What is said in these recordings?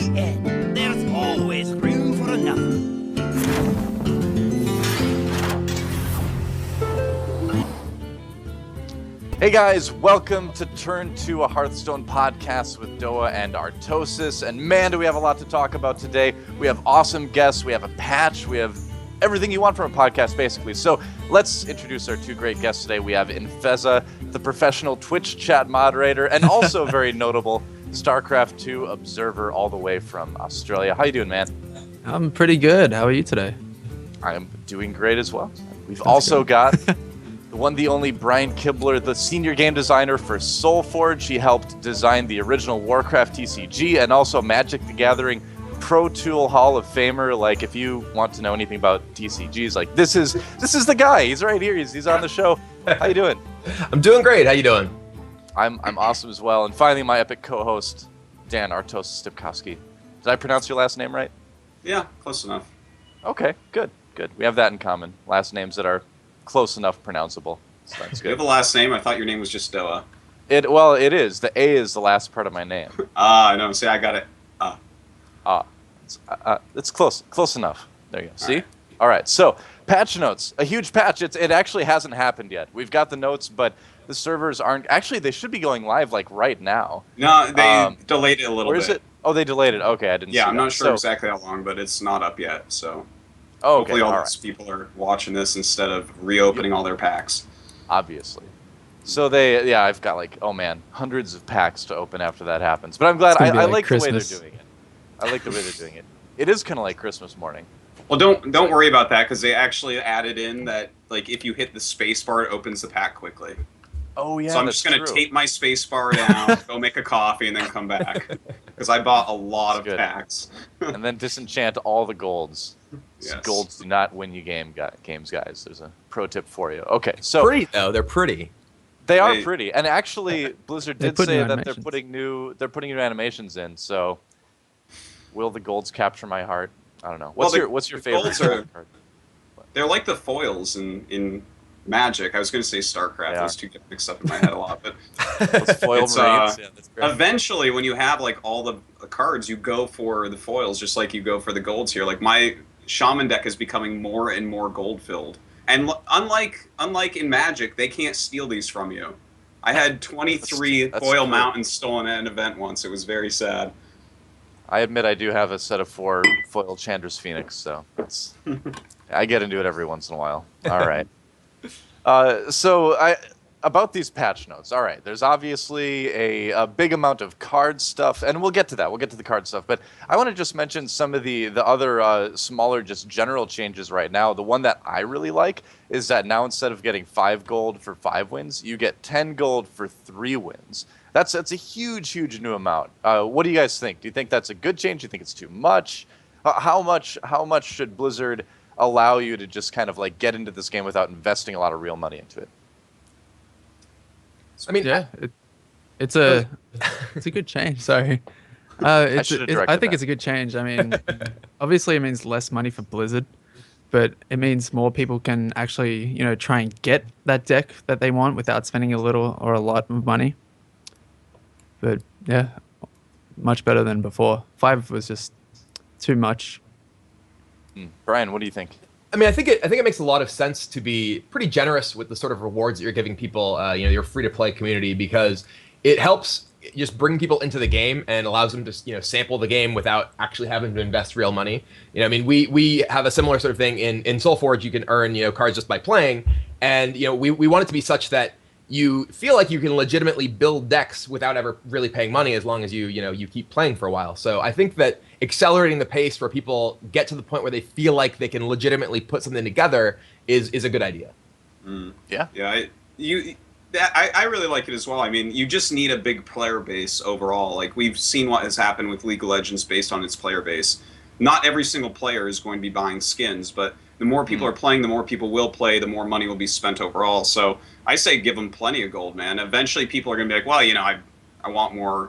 right in. There's always room for another. Hey guys, welcome to Turn2, a Hearthstone podcast with Doa and Artosis. And man, do we have a lot to talk about today. We have awesome guests, we have a patch, we have everything you want from a podcast, basically. So let's introduce our two great guests today. We have Infeza, the professional Twitch chat moderator, and also very notable StarCraft 2 observer all the way from Australia. How you doing, man? I'm pretty good. How are you today? I am doing great as well. We've also got the one, the only Brian Kibler, the senior game designer for SoulForge. He helped design the original Warcraft TCG and also Magic the Gathering Pro Tool Hall of Famer. Like, if you want to know anything about TCGs, like this is the guy. He's right here. He's on the show. How you doing? I'm doing great. How you doing? I'm awesome as well. And finally, my epic co-host, Dan Artosis Stipkowski. Did I pronounce your last name right? Yeah, close enough. Okay, good. We have that in common. Last names that are close enough pronounceable. So that's good. You have a last name? I thought your name was just Doa. Well, it is. The A is the last part of my name. I know. See, I got it. It's close enough. There you go. See? All right. So, patch notes. A huge patch. It actually hasn't happened yet. We've got the notes, but the servers aren't. Actually, they should be going live like right now. No, they delayed it a little bit. Where is it? Oh, they delayed it. Okay, I didn't see Yeah, I'm that. not sure exactly how long, but it's not up yet. So okay, hopefully all these people are watching this instead of reopening all their packs. Obviously. So I've got hundreds of packs to open after that happens. But I'm glad. I like the way they're doing it. I like the way they're doing it. It is kind of like Christmas morning. Well, don't worry about that because they actually added in that like if you hit the space bar, it opens the pack quickly. Oh yeah. So I'm just gonna tape my space bar down, go make a coffee, and then come back because I bought a lot of packs. And then disenchant all the golds. Yes. Golds do not win you games, guys. There's a pro tip for you. Okay, so Pretty though, they're pretty. They are pretty, and actually, Blizzard did say that they're putting new animations in. So, will the golds capture my heart? I don't know. What's your favorite card? They're like the foils in Magic. I was going to say StarCraft. Yeah. Those two get mixed up in my head a lot, but Foil Marines. Yeah, that's great. eventually, when you have like all the cards, you go for the foils, just like you go for the golds here. Like my Shaman deck is becoming more and more gold filled, and unlike in Magic, they can't steal these from you. I had 23 foil mountains stolen at an event once. It was very sad. I admit I do have a set of 4 foil Chandra's Phoenix, so I get into it every once in a while. All right. About these patch notes. All right, there's obviously a big amount of card stuff, and we'll get to that. We'll get to the card stuff, but I want to just mention some of the other smaller, just general changes right now. The one that I really like is that now instead of getting 5 gold for 5 wins, you get 10 gold for 3 wins. That's a huge new amount. What do you guys think? Do you think that's a good change? Do you think it's too much? How much should Blizzard allow you to just kind of like get into this game without investing a lot of real money into it? I mean, it's a good change. Sorry, I think it's a good change. I mean, obviously it means less money for Blizzard, but it means more people can actually try and get that deck that they want without spending a little or a lot of money. But yeah, much better than before. 5 was just too much. Brian, what do you think? I mean, I think it makes a lot of sense to be pretty generous with the sort of rewards that you're giving people, your free-to-play community, because it helps just bring people into the game and allows them to, sample the game without actually having to invest real money. I mean, we have a similar sort of thing in SoulForge. You can earn, cards just by playing, and we want it to be such that you feel like you can legitimately build decks without ever really paying money as long as you keep playing for a while. So I think that accelerating the pace where people get to the point where they feel like they can legitimately put something together is a good idea. Yeah. Yeah. I really like it as well. I mean, you just need a big player base overall. Like we've seen what has happened with League of Legends based on its player base. Not every single player is going to be buying skins, but the more people are playing, the more people will play, the more money will be spent overall. So I say give them plenty of gold, man. Eventually people are going to be like, well, I want more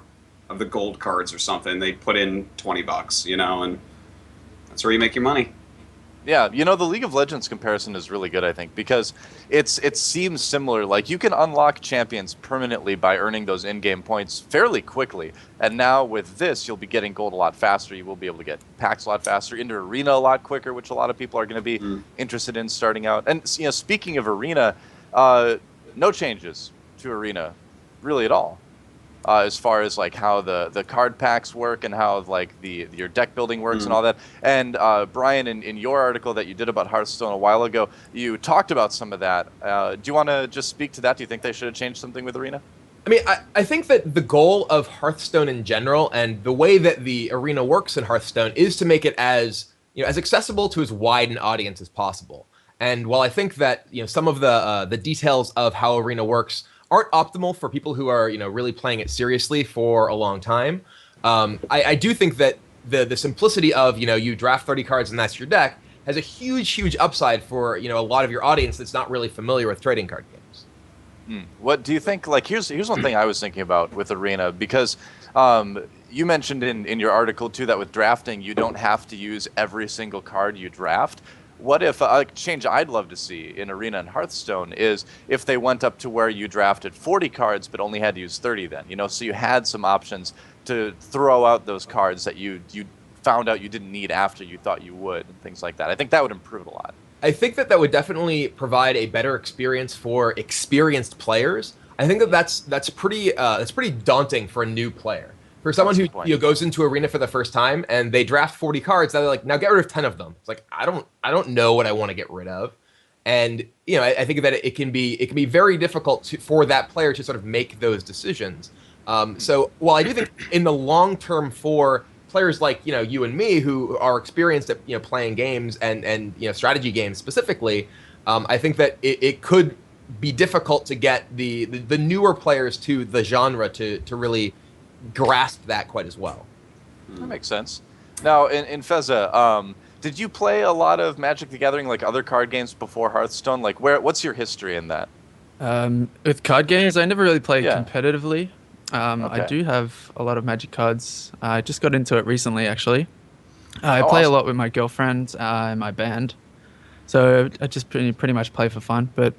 of the gold cards or something. They put in $20, and that's where you make your money. Yeah, the League of Legends comparison is really good, I think, because it seems similar. Like you can unlock champions permanently by earning those in-game points fairly quickly. And now with this, you'll be getting gold a lot faster. You will be able to get packs a lot faster, into arena a lot quicker, which a lot of people are going to be interested in starting out. And speaking of arena, no changes to arena, really at all. As far as like how the card packs work and how like your deck building works and all that. And Brian, in your article that you did about Hearthstone a while ago, you talked about some of that. Do you want to just speak to that? Do you think they should have changed something with Arena? I mean, I think that the goal of Hearthstone in general and the way that the arena works in Hearthstone is to make it as as accessible to as wide an audience as possible. And while I think that some of the details of how arena works aren't optimal for people who are really playing it seriously for a long time, I do think that the simplicity of you draft 30 cards and that's your deck has a huge upside for a lot of your audience that's not really familiar with trading card games. What do you think? Like here's one thing I was thinking about with Arena, because you mentioned in your article too that with drafting you don't have to use every single card you draft. What if a change I'd love to see in Arena and Hearthstone is if they went up to where you drafted 40 cards but only had to use 30 then, so you had some options to throw out those cards that you found out you didn't need after you thought you would and things like that. I think that would improve it a lot. I think that would definitely provide a better experience for experienced players. I think that's pretty daunting for a new player. For someone who goes into Arena for the first time and they draft 40 cards, they're like, now get rid of 10 of them. It's like I don't know what I want to get rid of, and I think that it can be very difficult for that player to sort of make those decisions. So while I do think in the long term for players like you and me who are experienced at playing games and strategy games specifically, I think that it could be difficult to get the newer players to the genre to really grasp that quite as well. That makes sense. Now, in Feza, did you play a lot of Magic the Gathering, like other card games before Hearthstone? Like, what's your history in that? With card games, I never really played competitively. Okay. I do have a lot of Magic cards. I just got into it recently, actually. I play awesome. a lot with my girlfriend and my band, so I just pretty much play for fun. But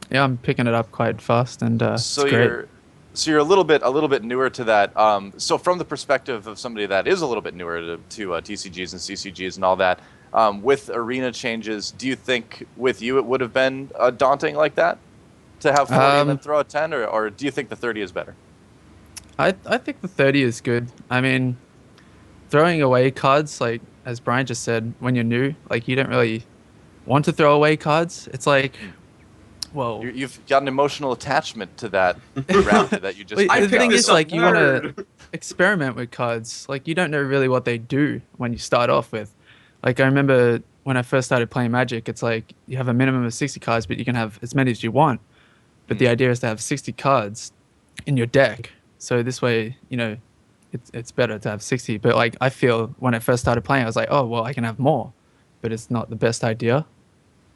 yeah, I'm picking it up quite fast, and it's great. So you're a little bit newer to that. So from the perspective of somebody that is a little bit newer to TCGs and CCGs and all that, with arena changes, do you think with you it would have been daunting like that to have 40 and then throw a 10, or do you think the 30 is better? I think the 30 is good. I mean, throwing away cards, like as Brian just said, when you're new, like you don't really want to throw away cards. It's like, well, you've got an emotional attachment to that draft that you just. The thing is, like, you want to experiment with cards. Like, you don't know really what they do when you start off with. Like, I remember when I first started playing Magic, it's like you have a minimum of 60 cards, but you can have as many as you want. But the idea is to have 60 cards in your deck. So this way, it's better to have 60. But like, I feel when I first started playing, I was like, oh, well, I can have more, but it's not the best idea.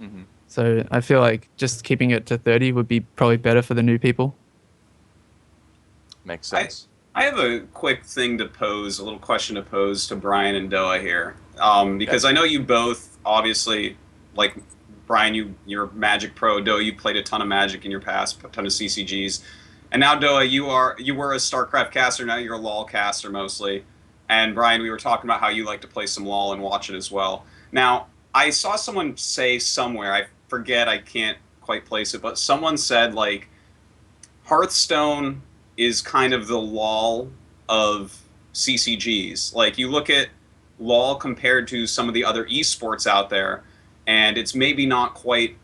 Mm-hmm. So I feel like just keeping it to 30 would be probably better for the new people. Makes sense. I have a quick thing to pose, a little question to pose to Brian and Doa here. Because I know you both, obviously, like Brian, you're Magic Pro. Doa, you played a ton of Magic in your past, a ton of CCGs. And now, Doa, you were a StarCraft caster, now you're a LoL caster mostly. And Brian, we were talking about how you like to play some LoL and watch it as well. Now, I saw someone say somewhere, I forget, I can't quite place it, but someone said, like, Hearthstone is kind of the LoL of CCGs. Like, you look at LoL compared to some of the other esports out there, and it's maybe not quite,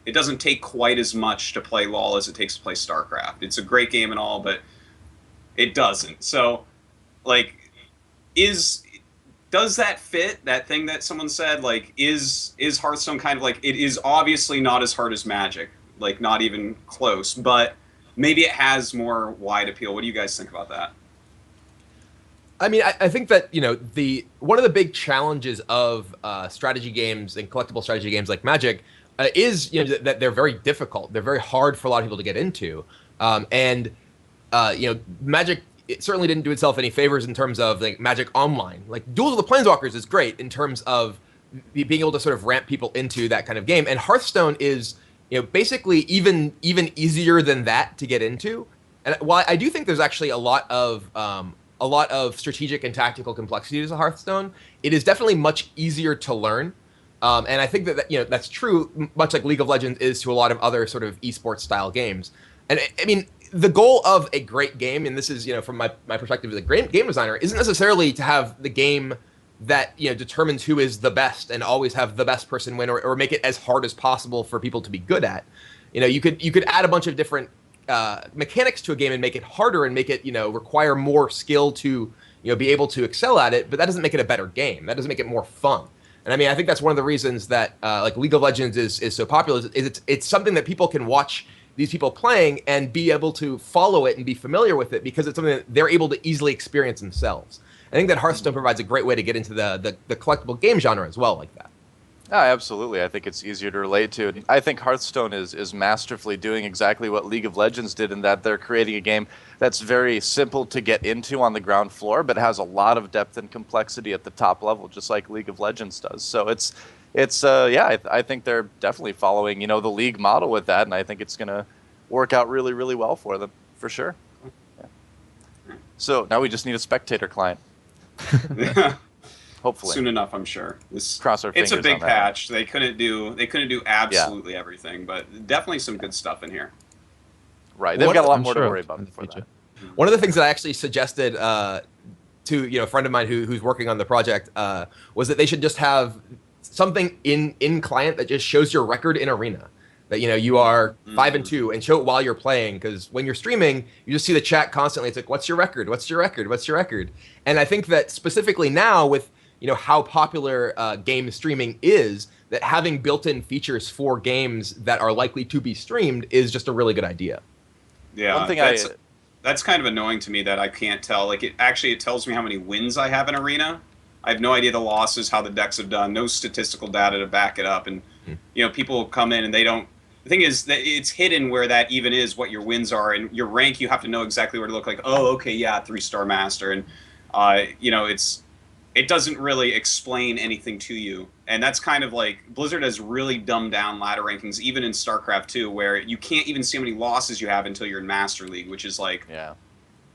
it doesn't take quite as much to play LoL as it takes to play StarCraft. It's a great game and all, but it doesn't. So, like, does that fit, that thing that someone said? Like, is Hearthstone kind of like, it is obviously not as hard as Magic, like, not even close, but maybe it has more wide appeal. What do you guys think about that? I mean, I think that, one of the big challenges of strategy games and collectible strategy games like Magic is, that they're very difficult. They're very hard for a lot of people to get into. Magic, it certainly didn't do itself any favors in terms of like Magic Online. Like Duels of the Planeswalkers is great in terms of being able to sort of ramp people into that kind of game. And Hearthstone is, basically even easier than that to get into. And while I do think there's actually a lot of strategic and tactical complexities of Hearthstone, it is definitely much easier to learn. And I think that that's true, much like League of Legends is to a lot of other sort of esports style games. And I mean, the goal of a great game, and this is from my perspective as a great game designer, isn't necessarily to have the game that determines who is the best and always have the best person win, or make it as hard as possible for people to be good at. You could add a bunch of different mechanics to a game and make it harder and make it require more skill to be able to excel at it, but that doesn't make it a better game. That doesn't make it more fun. And I mean, I think that's one of the reasons that like League of Legends is so popular. Is it's something that people can watch these people playing and be able to follow it and be familiar with it because it's something that they're able to easily experience themselves. I think that Hearthstone provides a great way to get into the collectible game genre as well, like that. Oh, absolutely. I think it's easier to relate to. I think Hearthstone is masterfully doing exactly what League of Legends did in that they're creating a game that's very simple to get into on the ground floor, but has a lot of depth and complexity at the top level, just like League of Legends does. So I think they're definitely following, the League model with that, and I think it's going to work out really, really well for them, for sure. Yeah. So now we just need a spectator client. Hopefully soon enough, I'm sure. Cross our fingers. It's a big on that patch. They couldn't do absolutely everything, but definitely some good stuff in here. Right, they've got a lot more to worry about before that. One of the things that I actually suggested to a friend of mine who's working on the project was that they should just have something in client that just shows your record in arena. That you are 5-2 and show it while you're playing, because when you're streaming, you just see the chat constantly. It's like, what's your record? What's your record? What's your record? And I think that specifically now with how popular game streaming is, that having built-in features for games that are likely to be streamed is just a really good idea. Yeah, one thing that's kind of annoying to me that I can't tell. Like it tells me how many wins I have in arena. I have no idea the losses, how the decks have done, no statistical data to back it up, and people come in and they don't. The thing is that it's hidden where that even is, what your wins are, and your rank. You have to know exactly where to look. Like, oh, okay, yeah, 3-star master, and it doesn't really explain anything to you. And that's kind of like Blizzard has really dumbed down ladder rankings, even in StarCraft 2, where you can't even see how many losses you have until you're in Master League, which is like,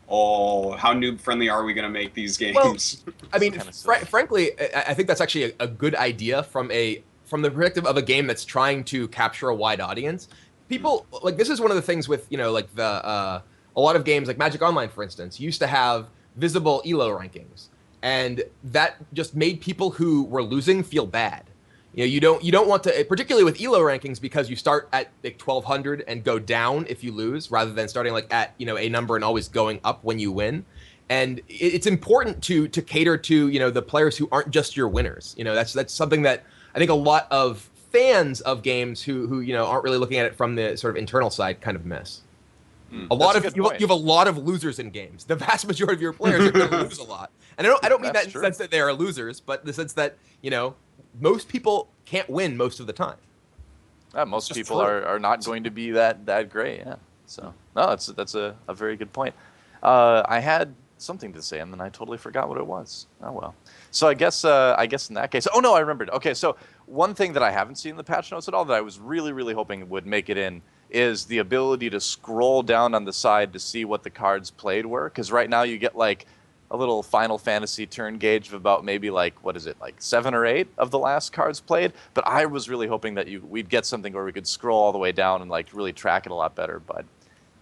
oh, how noob friendly are we going to make these games? Well, I mean, frankly, I think that's actually a good idea from the perspective of a game that's trying to capture a wide audience. People like, this is one of the things with like a lot of games like Magic Online, for instance, used to have visible ELO rankings, and that just made people who were losing feel bad. You don't want to, particularly with ELO rankings, because you start at like 1200 and go down if you lose, rather than starting like at a number and always going up when you win. And it's important to cater to the players who aren't just your winners. That's something that I think a lot of fans of games who aren't really looking at it from the sort of internal side kind of miss. A lot of you have a lot of losers in games. The vast majority of your players are going to lose a lot, and I don't mean that in the sense that they are losers, but in the sense that most people can't win most of the time. Most people are not going to be that great. Yeah. So no, that's a very good point. I had something to say and then I totally forgot what it was. Oh well. So I guess in that case, oh no, I remembered. Okay, so one thing that I haven't seen in the patch notes at all that I was really hoping would make it in is the ability to scroll down on the side to see what the cards played were. Because right now you get like a little Final Fantasy turn gauge of about maybe like, what is it, like 7 or 8 of the last cards played. But I was really hoping that we'd get something where we could scroll all the way down and like really track it a lot better. But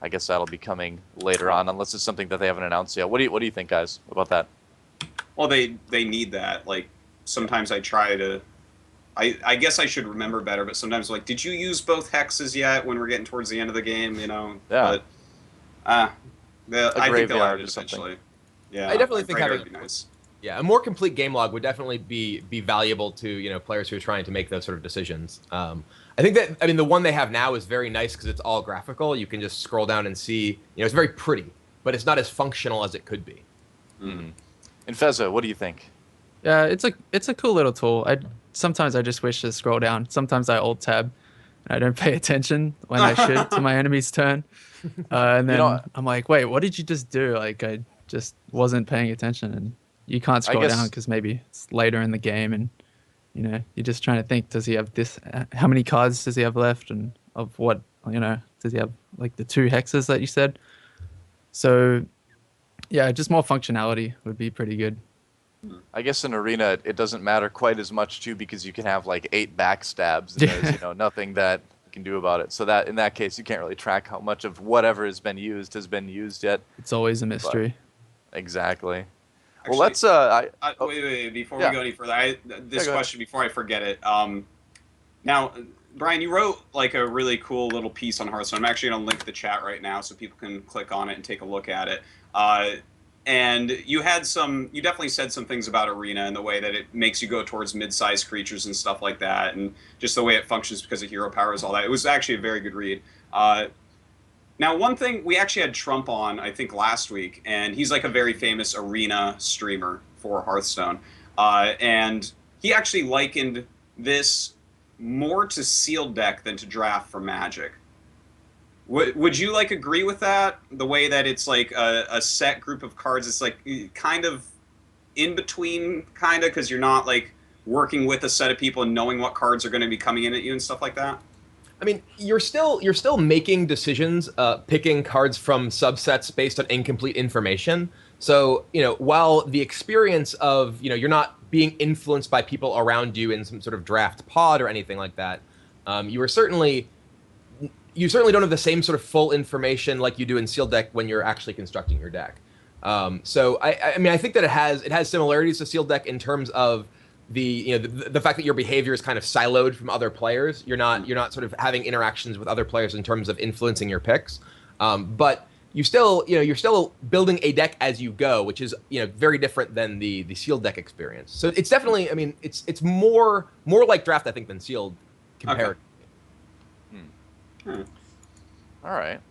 I guess that'll be coming later on, unless it's something that they haven't announced yet. What do you think, guys, about that? Well, they need that. Like sometimes I try to. I guess I should remember better, but sometimes like, did you use both hexes yet when we're getting towards the end of the game? Yeah. But I think they'll add it eventually. Yeah, I definitely think having would be nice. Yeah, a more complete game log would definitely be valuable to players who are trying to make those sort of decisions. I think that the one they have now is very nice because it's all graphical. You can just scroll down and see. It's very pretty, but it's not as functional as it could be. Mm-hmm. And Fezza, what do you think? Yeah, it's a cool little tool. Sometimes I just wish to scroll down. Sometimes I alt tab, and I don't pay attention when I should to my enemy's turn. And then I'm like, wait, what did you just do? Like I just wasn't paying attention, and you can't scroll down because maybe it's later in the game and You know, you're just trying to think, does he have this? How many cards does he have left, and of what? You know, does he have like the 2 hexes that you said? So, yeah, just more functionality would be pretty good. I guess in Arena it doesn't matter quite as much too because you can have like 8 backstabs and there's, you know, nothing that you can do about it. So that in that case you can't really track how much of whatever has been used yet. It's always a mystery. But, exactly. Actually, well, let's wait, before yeah. we go any further, this go question before I forget it. Now, Brian, you wrote like a really cool little piece on Hearthstone. I'm actually going to link the chat right now so people can click on it and take a look at it. And you definitely said some things about Arena and the way that it makes you go towards mid-sized creatures and stuff like that, and just the way it functions because of hero powers, all that. It was actually a very good read. Now, one thing, we actually had Trump on, I think, last week, and he's like a very famous Arena streamer for Hearthstone. And he actually likened this more to sealed deck than to draft for Magic. Would you like agree with that? The way that it's like a set group of cards, it's like kind of in between, kind of, because you're not like working with a set of people and knowing what cards are going to be coming in at you and stuff like that. I mean, you're still making decisions, picking cards from subsets based on incomplete information. So, you know, while the experience of, you know, you're not being influenced by people around you in some sort of draft pod or anything like that, you certainly don't have the same sort of full information like you do in sealed deck when you're actually constructing your deck. So I mean, I think that it has similarities to sealed deck in terms of the fact that your behavior is kind of siloed from other players. You're not sort of having interactions with other players in terms of influencing your picks. But you're still building a deck as you go, which is, you know, very different than the sealed deck experience. So it's definitely, I mean, it's more like draft, I think, than sealed compared. Okay. All right.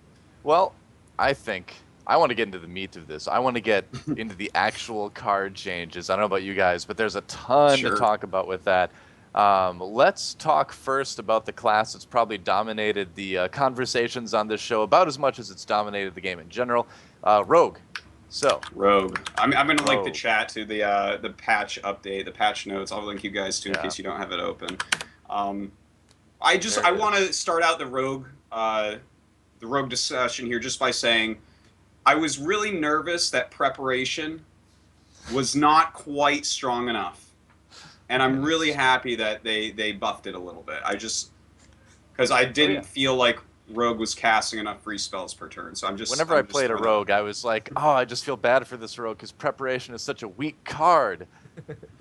Well, I think I want to get into the meat of this. I want to get into the actual card changes. I don't know about you guys, but there's a ton to talk about with that. Let's talk first about the class that's probably dominated the conversations on this show about as much as it's dominated the game in general. Rogue. So Rogue. I'm going to link the chat to the patch update, the patch notes. I'll link you guys to in case you don't have it open. I want to start out the Rogue discussion here just by saying I was really nervous that preparation was not quite strong enough. And I'm really happy that they buffed it a little bit. Because I didn't feel like Rogue was casting enough free spells per turn. So whenever I played a Rogue, I was like, oh, I just feel bad for this Rogue because preparation is such a weak card.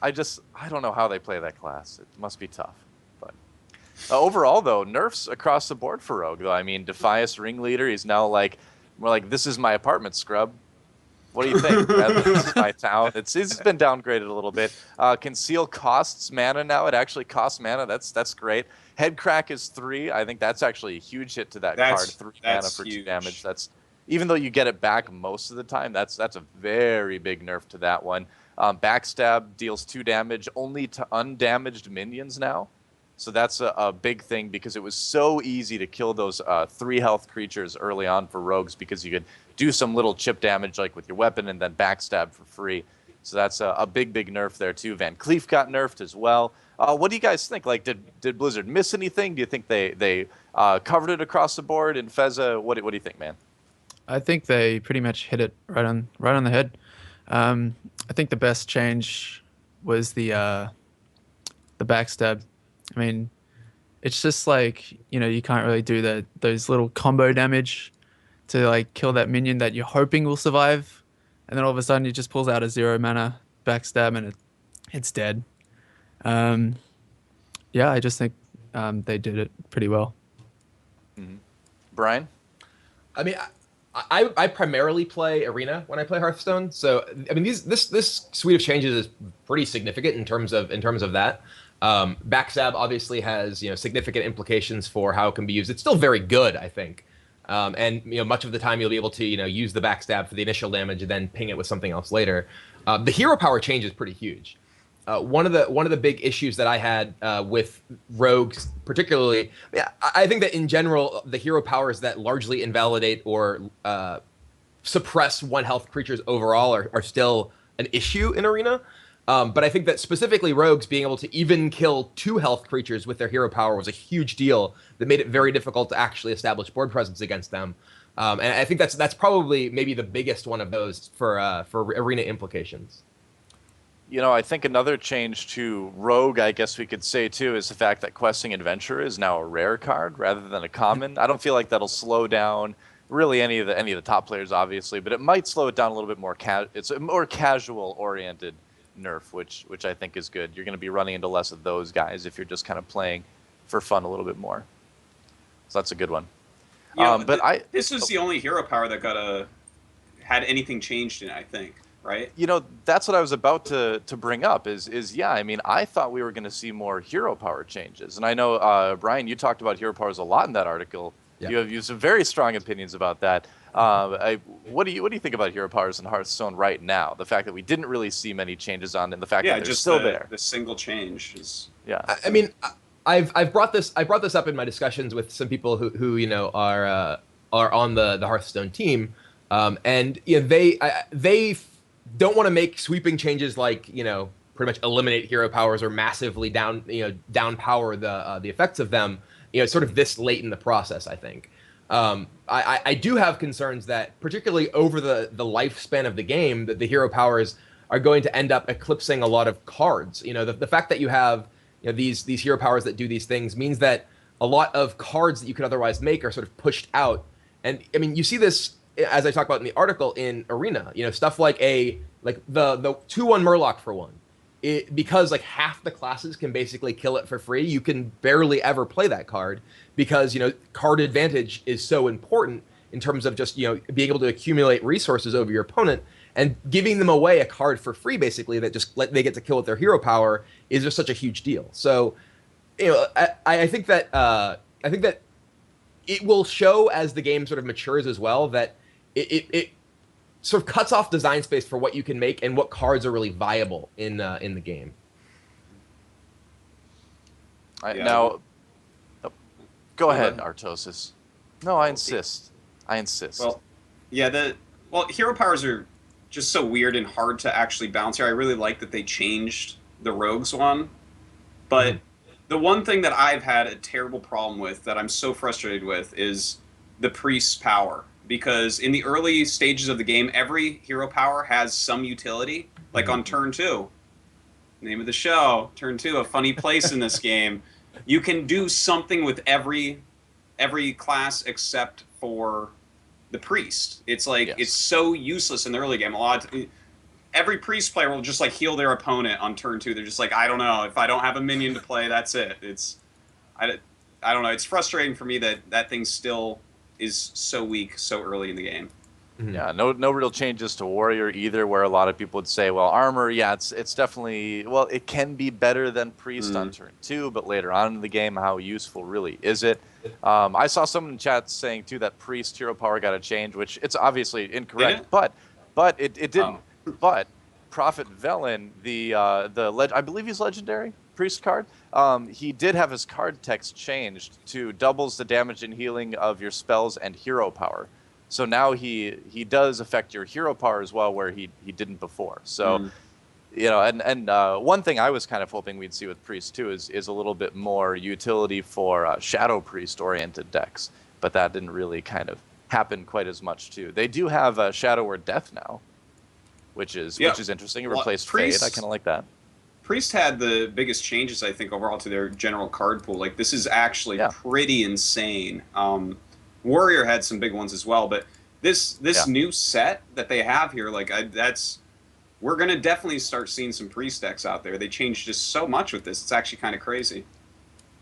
I don't know how they play that class. It must be tough. But overall, though, nerfs across the board for Rogue. Though I mean, Defias Ringleader, he's now like more like, this is my apartment, scrub. What do you think? This is my town. It's been downgraded a little bit. Conceal costs mana now. It actually costs mana. That's great. Headcrack is 3. I think that's actually a huge hit to that card. 3 mana for huge. 2 damage. That's, even though you get it back most of the time, that's a very big nerf to that one. Backstab deals 2 damage only to undamaged minions now. So that's a big thing because it was so easy to kill those 3 health creatures early on for rogues because you could do some little chip damage like with your weapon and then backstab for free. So that's a big nerf there too. Van Cleef got nerfed as well. What do you guys think? Like, did Blizzard miss anything? Do you think they covered it across the board? And Feza, what do you think, man? I think they pretty much hit it right on the head. I think the best change was the backstab. I mean, it's just like, you know, you can't really do those little combo damage to like kill that minion that you're hoping will survive, and then all of a sudden he just pulls out a 0 mana backstab and it's dead. Yeah, I just think they did it pretty well. Mm-hmm. Brian? I mean, I primarily play Arena when I play Hearthstone, so I mean this suite of changes is pretty significant in terms of that. Backstab obviously has, you know, significant implications for how it can be used. It's still very good, I think. And, you know, much of the time you'll be able to, you know, use the backstab for the initial damage and then ping it with something else later. The hero power change is pretty huge. One of the big issues that I had with rogues, particularly, I think that in general the hero powers that largely invalidate or suppress 1 health creatures overall are still an issue in Arena. But I think that specifically rogues being able to even kill 2 health creatures with their hero power was a huge deal that made it very difficult to actually establish board presence against them. And I think that's probably maybe the biggest one of those for arena implications. You know, I think another change to Rogue, I guess we could say too, is the fact that Questing Adventurer is now a rare card rather than a common. I don't feel like that'll slow down really any of the top players, obviously, but it might slow it down a little bit more. It's a more casual oriented nerf, which I think is good. You're going to be running into less of those guys if you're just kind of playing for fun a little bit more. So that's a good one. This was the only hero power that had anything changed in it, I think. Right? You know, that's what I was about to bring up is yeah, I mean, I thought we were going to see more hero power changes. And I know, Brian, you talked about hero powers a lot in that article. Yeah. You have some very strong opinions about that. What do you think about hero powers in Hearthstone right now? The fact that we didn't really see many changes on, and the fact that they're just still there. The single change is. Yeah. I mean, I've brought this up in my discussions with some people who you know are on the Hearthstone team, and you know they don't want to make sweeping changes like, you know, pretty much eliminate hero powers or massively down power the effects of them, you know, sort of this late in the process, I think. I do have concerns that particularly over the lifespan of the game, that the hero powers are going to end up eclipsing a lot of cards. You know, the fact that you have, you know, these hero powers that do these things means that a lot of cards that you could otherwise make are sort of pushed out. And I mean, you see this, as I talk about in the article, in Arena, you know, stuff like the 2/1 Murloc for one. Because like half the classes can basically kill it for free, you can barely ever play that card because, you know, card advantage is so important in terms of just, you know, being able to accumulate resources over your opponent, and giving them away a card for free basically that just they get to kill with their hero power is just such a huge deal. So, you know, I think that it will show as the game sort of matures as well that it sort of cuts off design space for what you can make and what cards are really viable in the game. Now, go ahead, Artosis. No, I insist. Well, yeah, hero powers are just so weird and hard to actually balance here. I really like that they changed the rogues one, but the one thing that I've had a terrible problem with, that I'm so frustrated with, is the priest's power. Because in the early stages of the game, every hero power has some utility. Like on Turn 2, name of the show, Turn 2, a funny place in this game. You can do something with every class except for the priest. It's like, It's so useless in the early game. Every priest player will just like heal their opponent on Turn 2. They're just like, I don't know, if I don't have a minion to play, that's it. I don't know. It's frustrating for me that thing still is so weak so early in the game. Yeah, no real changes to Warrior either, where a lot of people would say, well, Armor, yeah, it's definitely, well, it can be better than Priest on Turn 2, but later on in the game, how useful really is it? I saw someone in chat saying, too, that Priest hero power got a change, which it's obviously incorrect, but it didn't. Oh. But Prophet Velen, I believe he's legendary Priest card, he did have his card text changed to doubles the damage and healing of your spells and hero power. So now he does affect your hero power as well, where he didn't before. So, you know, and one thing I was kind of hoping we'd see with Priest too is a little bit more utility for Shadow Priest oriented decks, but that didn't really kind of happen quite as much too. They do have Shadow or Death now, which is interesting. It replaced Fade. I kind of like that. Priest had the biggest changes, I think, overall to their general card pool. Like, this is actually pretty insane. Warrior had some big ones as well, but this new set that they have here, like, we're gonna definitely start seeing some Priest decks out there. They changed just so much with this; it's actually kind of crazy.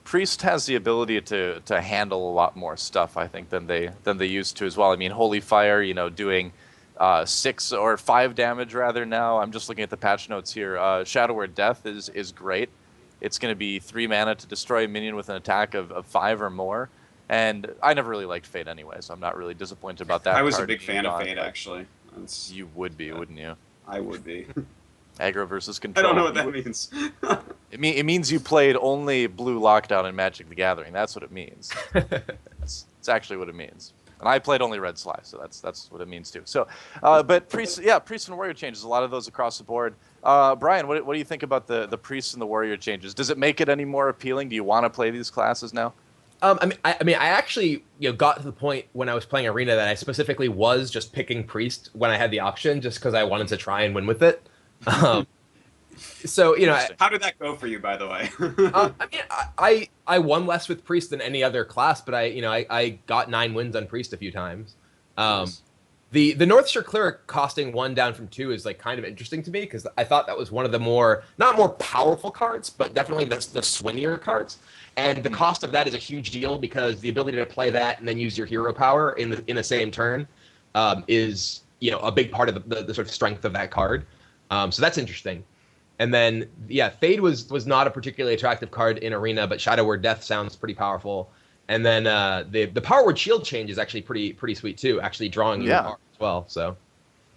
Priest has the ability to handle a lot more stuff, I think, than they used to as well. I mean, Holy Fire, you know, doing 6 or 5 damage rather now. I'm just looking at the patch notes here. Shadow or Death is great. It's going to be 3 mana to destroy a minion with an attack of 5 or more. And I never really liked Fate anyway, so I'm not really disappointed about that. I was a big fan of Fate, actually. You would be, wouldn't you? I would be. Aggro versus control. I don't know what that means. It means you played only Blue Lockdown and Magic the Gathering. That's what it means. It's actually what it means. And I played only Red Sly, so that's what it means too. So, but Priest and Warrior changes, a lot of those across the board. Brian, what do you think about the Priest and the Warrior changes? Does it make it any more appealing? Do you want to play these classes now? I actually got to the point when I was playing Arena that I specifically was just picking Priest when I had the option, just because I wanted to try and win with it. So how did that go for you, by the way? I won less with Priest than any other class, but I got 9 wins on Priest a few times. Nice. The Northshire Cleric costing 1 down from 2 is like kind of interesting to me, because I thought that was one of the not more powerful cards, but definitely the swingier cards. And the cost of that is a huge deal, because the ability to play that and then use your hero power in the same turn is a big part of the sort of strength of that card. So that's interesting. And then Fade was not a particularly attractive card in Arena, but Shadow Word Death sounds pretty powerful. And then the Power Word Shield change is actually pretty sweet too, actually drawing you power as well. So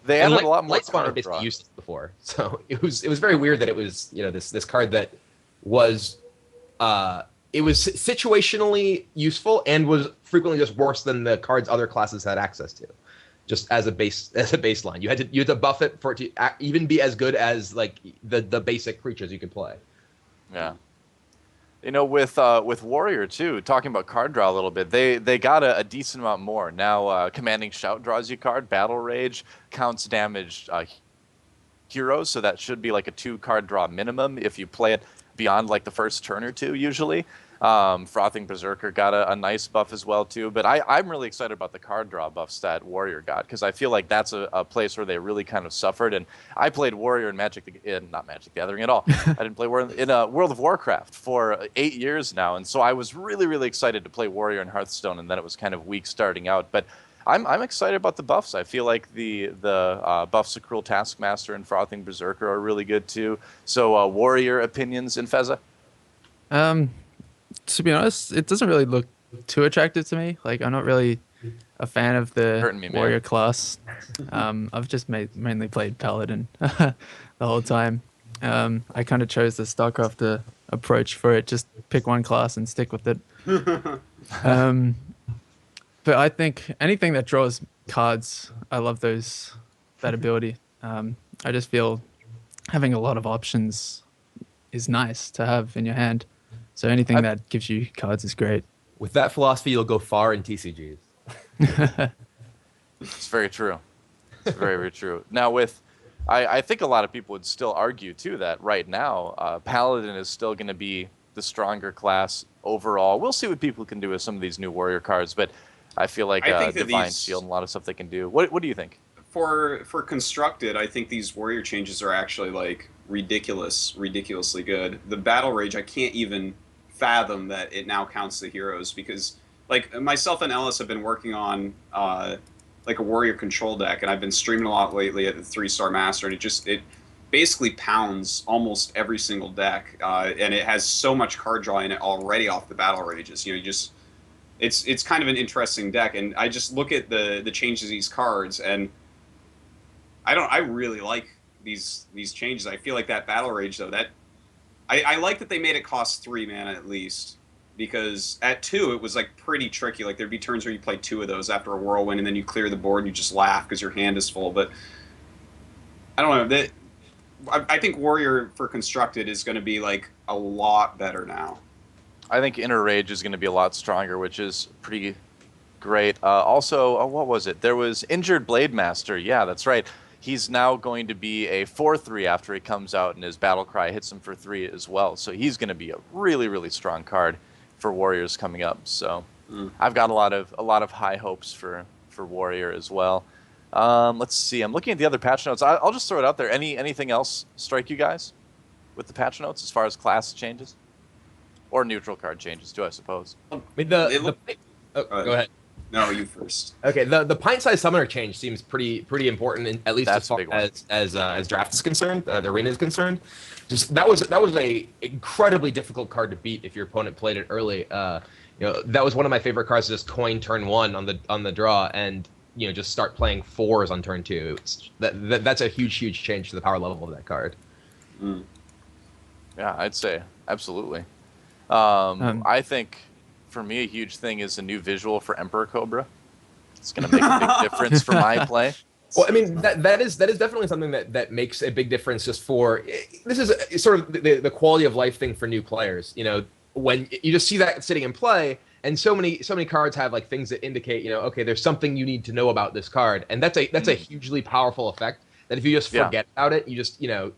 they added a lot more Lightspawn were basically useless before. So it was very weird that it was this card that was it was situationally useful and was frequently just worse than the cards other classes had access to, just as a baseline. You had to buff it for it to even be as good as like the basic creatures you could play. Yeah. With Warrior too, talking about card draw a little bit, they got a decent amount more. Now Commanding Shout draws you card, Battle Rage counts damaged heroes, so that should be like a 2 card draw minimum if you play it beyond like the first turn or two usually. Frothing Berserker got a nice buff as well too, but I'm really excited about the card draw buffs that Warrior got, because I feel like that's a place where they really kind of suffered. And I played Warrior in not Magic the Gathering at all. I didn't play Warrior in World of Warcraft for 8 years now, and so I was really excited to play Warrior in Hearthstone, and then it was kind of weak starting out. But I'm excited about the buffs. I feel like the buffs of Cruel Taskmaster and Frothing Berserker are really good too. So Warrior opinions in Fezza? To be honest, it doesn't really look too attractive to me. Like, I'm not really a fan of the Warrior class. I've just mainly played Paladin the whole time. I kind of chose the StarCraft approach for it. Just pick one class and stick with it. But I think anything that draws cards, I love that ability. I just feel having a lot of options is nice to have in your hand. So anything that gives you cards is great. With that philosophy, you'll go far in TCGs. It's very true. It's very true. Now, I think a lot of people would still argue too that right now, Paladin is still going to be the stronger class overall. We'll see what people can do with some of these new Warrior cards, but I feel like Divine Shield and a lot of stuff they can do. What do you think? For Constructed, I think these Warrior changes are actually like ridiculously good. The Battle Rage, I can't even fathom that it now counts the heroes, because like myself and Ellis have been working on like a Warrior control deck, and I've been streaming a lot lately at the 3-star Master, and it basically pounds almost every single deck, and it has so much card draw in it already off the Battle Rages. It's kind of an interesting deck, and I just look at the changes to these cards, and I really like these changes. I feel like that Battle Rage though, I like that they made it cost 3 mana at least, because at 2 it was like pretty tricky. Like there'd be turns where you play 2 of those after a Whirlwind, and then you clear the board and you just laugh because your hand is full. But I don't know, I think Warrior for Constructed is going to be like a lot better now. I think Inner Rage is going to be a lot stronger, which is pretty great. Also, what was it? There was Injured Blade Master. Yeah, that's right. He's now going to be a 4/3 after he comes out, and his Battle Cry hits him for 3 as well. So he's going to be a really strong card for Warriors coming up. So I've got a lot of high hopes for Warrior as well. Let's see. I'm looking at the other patch notes. I'll just throw it out there. Anything else strike you guys with the patch notes as far as class changes or neutral card changes too, I suppose? I mean, go ahead. No, you first. Okay, the pint-sized summoner change seems pretty important, at least as far as draft is concerned, the arena is concerned. Just that was a incredibly difficult card to beat if your opponent played it early. That was one of my favorite cards to just coin turn 1 on the draw, and just start playing 4s on turn 2. That's a huge change to the power level of that card. Yeah, I'd say absolutely. I think for me a huge thing is a new visual for Emperor Cobra. It's going to make a big difference for my play. Well, I mean that is definitely something that makes a big difference. Just for this is sort of the quality of life thing for new players. You know, when you just see that sitting in play, and so many cards have like things that indicate, you know, okay, there's something you need to know about this card, and that's a hugely powerful effect. That if you just forget about it, you just, you know,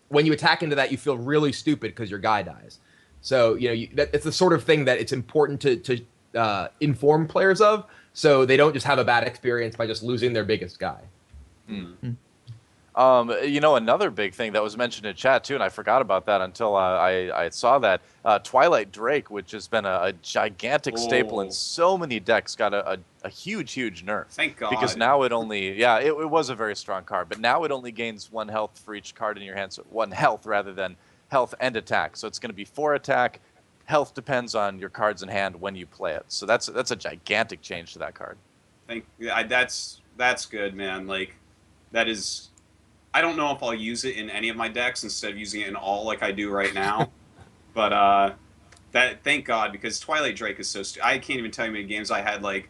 when you attack into that, you feel really stupid because your guy dies. So, you know, it's the sort of thing that it's important to inform players of, so they don't just have a bad experience by just losing their biggest guy. You know, another big thing that was mentioned in chat too, and I forgot about that until I saw that, Twilight Drake, which has been a gigantic staple in so many decks, got a huge nerf. Thank God. Because now it only, it was a very strong card, but now it only gains 1 health for each card in your hand, so 1 health rather than health and attack. So it's going to be 4 attack. Health depends on your cards in hand when you play it. So that's a gigantic change to that card. That's good, man. Like, that is. I don't know if I'll use it in any of my decks instead of using it in all like I do right now. But thank God, because Twilight Drake is so I can't even tell you how many games I had, like,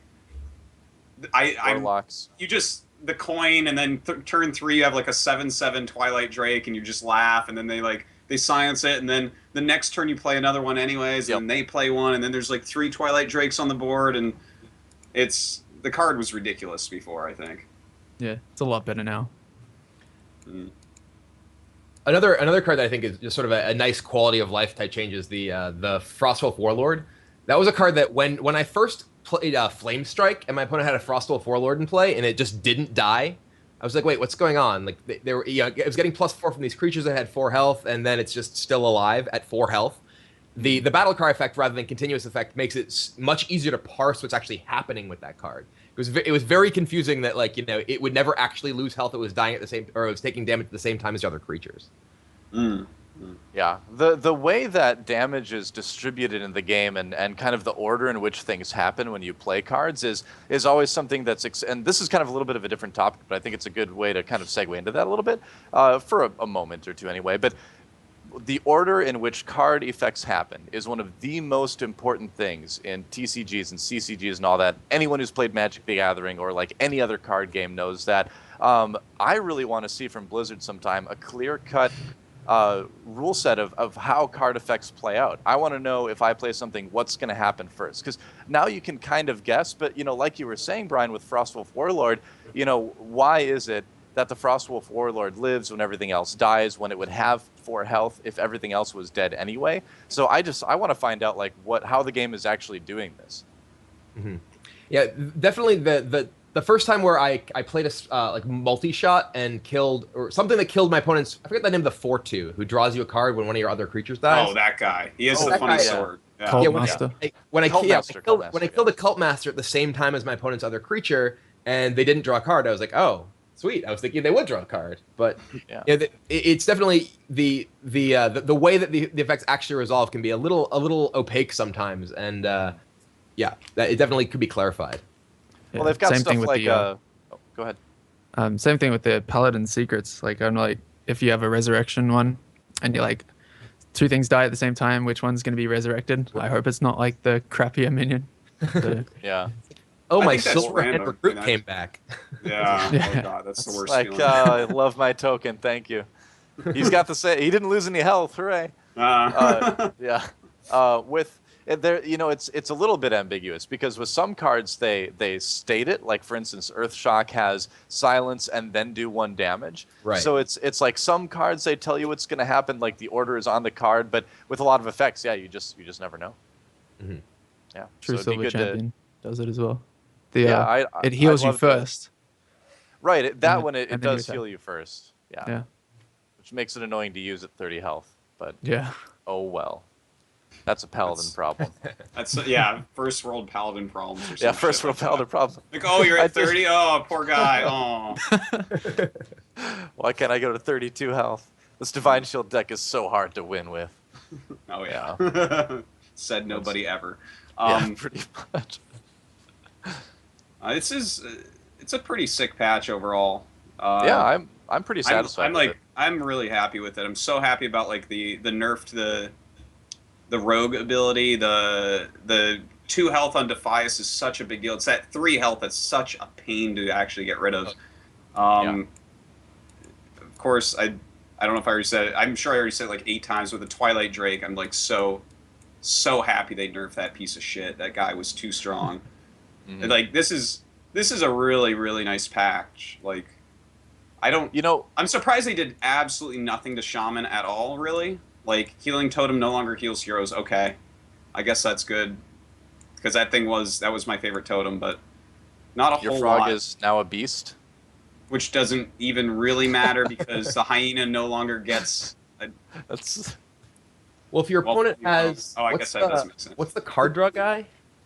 you just, the coin, and then turn 3 you have like a 7/7 Twilight Drake, and you just laugh, and then they silence it, and then the next turn you play another one anyways, and then they play one, and then there's like 3 Twilight Drakes on the board, and the card was ridiculous before, I think. Yeah, it's a lot better now. Another card that I think is just sort of a nice quality of life type change is the Frostwolf Warlord. That was a card that when I first played Flame Strike and my opponent had a Frostwolf Warlord in play and it just didn't die, I was like, wait, what's going on? Like they were, you know, it was getting +4 from these creatures that had 4 health, and then it's just still alive at 4 health. The battle cry effect rather than continuous effect makes it much easier to parse what's actually happening with that card. It was very confusing that, like, you know, it would never actually lose health. It was dying at the same, or it was taking damage at the same time as the other creatures. Yeah, the way that damage is distributed in the game and kind of the order in which things happen when you play cards is always something that's, and this is kind of a little bit of a different topic, but I think it's a good way to kind of segue into that a little bit for a moment or two anyway. But the order in which card effects happen is one of the most important things in TCGs and CCGs and all that. Anyone who's played Magic the Gathering or like any other card game knows that. I really want to see from Blizzard sometime a clear-cut rule set of how card effects play out. I want to know, if I play something, what's going to happen first. Because now you can kind of guess, but, you know, like you were saying, Brian, with Frostwolf Warlord, you know, why is it that the Frostwolf Warlord lives when everything else dies, when it would have 4 health if everything else was dead anyway? So I want to find out, like, how the game is actually doing this. Yeah, definitely the first time where I played a like multi-shot and killed, or something that killed my opponent's, I forget the name of the 4/2, who draws you a card when one of your other creatures dies. Oh, that guy. He has the funny sword. Yeah. Cult Master. When I killed a Cult Master at the same time as my opponent's other creature, and they didn't draw a card, I was like, oh, sweet. I was thinking they would draw a card, but it's definitely the way that the effects actually resolve can be a little opaque sometimes, and that it definitely could be clarified. Well, they've got stuff like go ahead. Same thing with the Paladin Secrets. Like, I'm like, if you have a resurrection one, and you're like, 2 things die at the same time, which one's going to be resurrected? I hope it's not like the crappier minion. So, yeah. Oh, my Silverhead recruit came back. Yeah. Oh god, that's the worst. Like, I love my token. Thank you. He's got he didn't lose any health. Hooray! Yeah. With there, you know, it's a little bit ambiguous, because with some cards they state it. Like, for instance, Earthshock has silence and then do 1 damage. Right. So it's like some cards they tell you what's going to happen. Like, the order is on the card, but with a lot of effects, you just never know. Yeah. True so Silver Champion does it as well. It I heals you love first. Right, it then does you heal you first. Yeah. Which makes it annoying to use at 30 health, but Yeah. oh well. That's a paladin problem. That's first world paladin problems. Or Yeah, first world paladin problem. Like, oh, you're at 30. Oh, poor guy. Oh. Why can't I go to 32 health? This Divine Shield deck is so hard to win with. Oh yeah. Said nobody ever. Yeah, pretty much. It's a pretty sick patch overall. I'm pretty satisfied. I'm really happy with it. I'm so happy about, like, the nerf to the rogue ability, the 2 health on Defias is such a big deal. It's that 3 health that's such a pain to actually get rid of. Of course, I don't know if I already said it. I'm sure I already said it like 8 times with the Twilight Drake. I'm like so happy they nerfed that piece of shit. That guy was too strong. And, like this is a really, really nice patch. Like I'm surprised they did absolutely nothing to Shaman at all, really. Like, healing totem no longer heals heroes. Okay. I guess that's good. Because that was my favorite totem, but not a whole lot. Your frog is now a beast? Which doesn't even really matter because the hyena no longer gets... Well, if your opponent has... Oh, I guess that doesn't make sense. What's the card draw guy?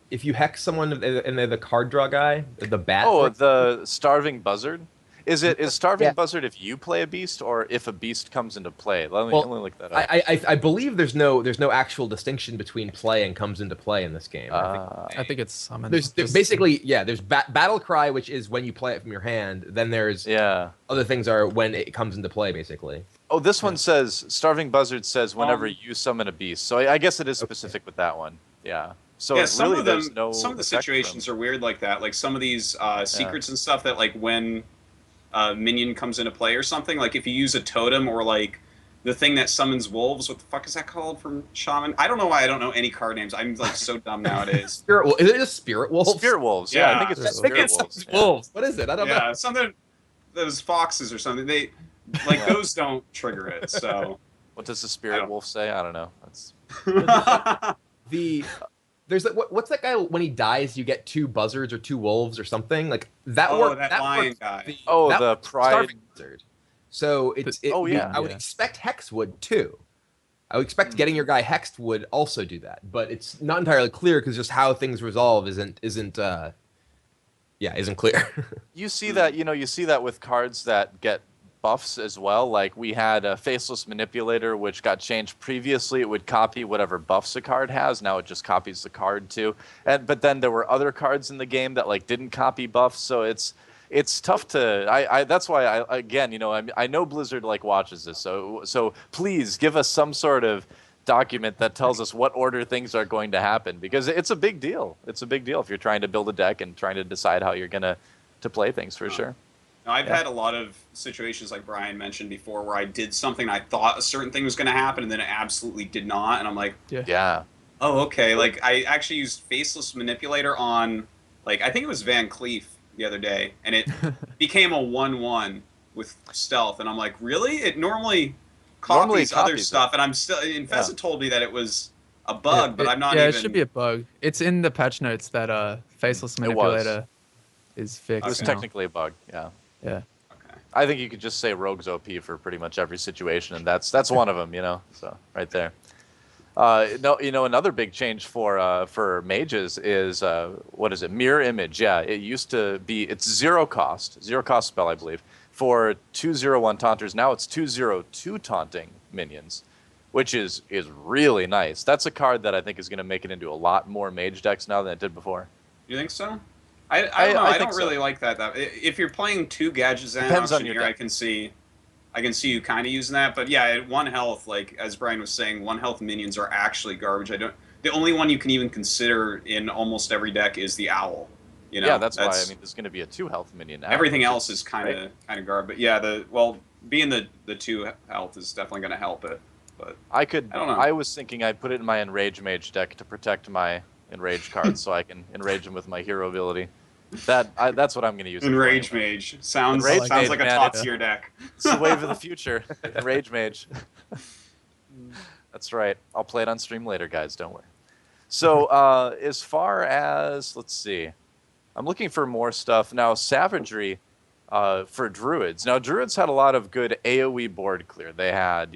If you hex someone and they're the card draw guy, the bat... Oh, the Starving Buzzard? Is Starving Buzzard if you play a beast or if a beast comes into play? Let me look that up. I believe there's no actual distinction between play and comes into play in this game. I think it's summon. There's basically there's Battle Cry, which is when you play it from your hand. Then there's other things are when it comes into play, basically. Oh, this one says Starving Buzzard says whenever you summon a beast. So I guess it is specific with that one. Yeah. So some really, of some of the situations are weird like that. Like some of these secrets and stuff that like when minion comes into play or something, like if you use a totem or like the thing that summons wolves, what the fuck is that called from Shaman? I don't know why I don't know any card names. I'm like so dumb nowadays. Spirit Wolf. Is it just Spirit Wolves? Spirit Wolves. Yeah, I think it's just Spirit Wolves. Wolves. What is it? I don't know. Yeah, something. Those foxes or something. They like those don't trigger it. So what does the Spirit Wolf say? I don't know. That's There's what's that guy when he dies? You get 2 buzzards or 2 wolves or something like that. That lion guy. The Pride Buzzard. So I would expect Hex would too. I would expect getting your guy hexed would also do that, but it's not entirely clear because just how things resolve isn't clear. You see that with cards that get buffs as well. Like we had a Faceless Manipulator, which got changed previously. It would copy whatever buffs a card has. Now it just copies the card too. But then there were other cards in the game that like didn't copy buffs. So it's tough to. That's why I know Blizzard like watches this. So please give us some sort of document that tells us what order things are going to happen, because it's a big deal. It's a big deal if you're trying to build a deck and trying to decide how you're gonna play things for sure. Now, I've had a lot of situations like Brian mentioned before where I did something I thought a certain thing was going to happen and then it absolutely did not, and I'm like, oh, okay. Like I actually used Faceless Manipulator on, like, I think it was Van Cleef the other day, and it became a 1/1 with stealth, and I'm like, really? It normally copies other stuff, and I'm still. Infessa told me that it was a bug, but I'm not even. Yeah, it should be a bug. It's in the patch notes that Faceless Manipulator is fixed. It was technically a bug. Yeah. Yeah. Okay. I think you could just say Rogue's OP for pretty much every situation, and that's one of them, So right there. Another big change for mages is what is it? Mirror Image. Yeah, it used to be it's zero cost spell, I believe, for 2/0/1 taunters. Now it's 2/0/2 taunting minions, which is really nice. That's a card that I think is going to make it into a lot more mage decks now than it did before. You think so? I don't know. I don't really like that. If you're playing 2 gadgets and auctioneer, I can see you kind of using that. But yeah, at 1 health, like as Brian was saying, 1 health minions are actually garbage. The only one you can even consider in almost every deck is the owl. Yeah, that's why. I mean, there's going to be a 2 health minion now. Everything else is kind of garbage. But yeah, being the 2 health is definitely going to help it. But I don't know. I was thinking I'd put it in my Enrage Mage deck to protect my Enrage cards, so I can enrage them with my hero ability. That's what I'm going to use. Enrage Mage sounds like a top tier deck. It's the wave of the future. Enrage Mage. That's right. I'll play it on stream later, guys. Don't worry. So as far as let's see, I'm looking for more stuff now. Savagery for Druids. Now Druids had a lot of good AOE board clear. They had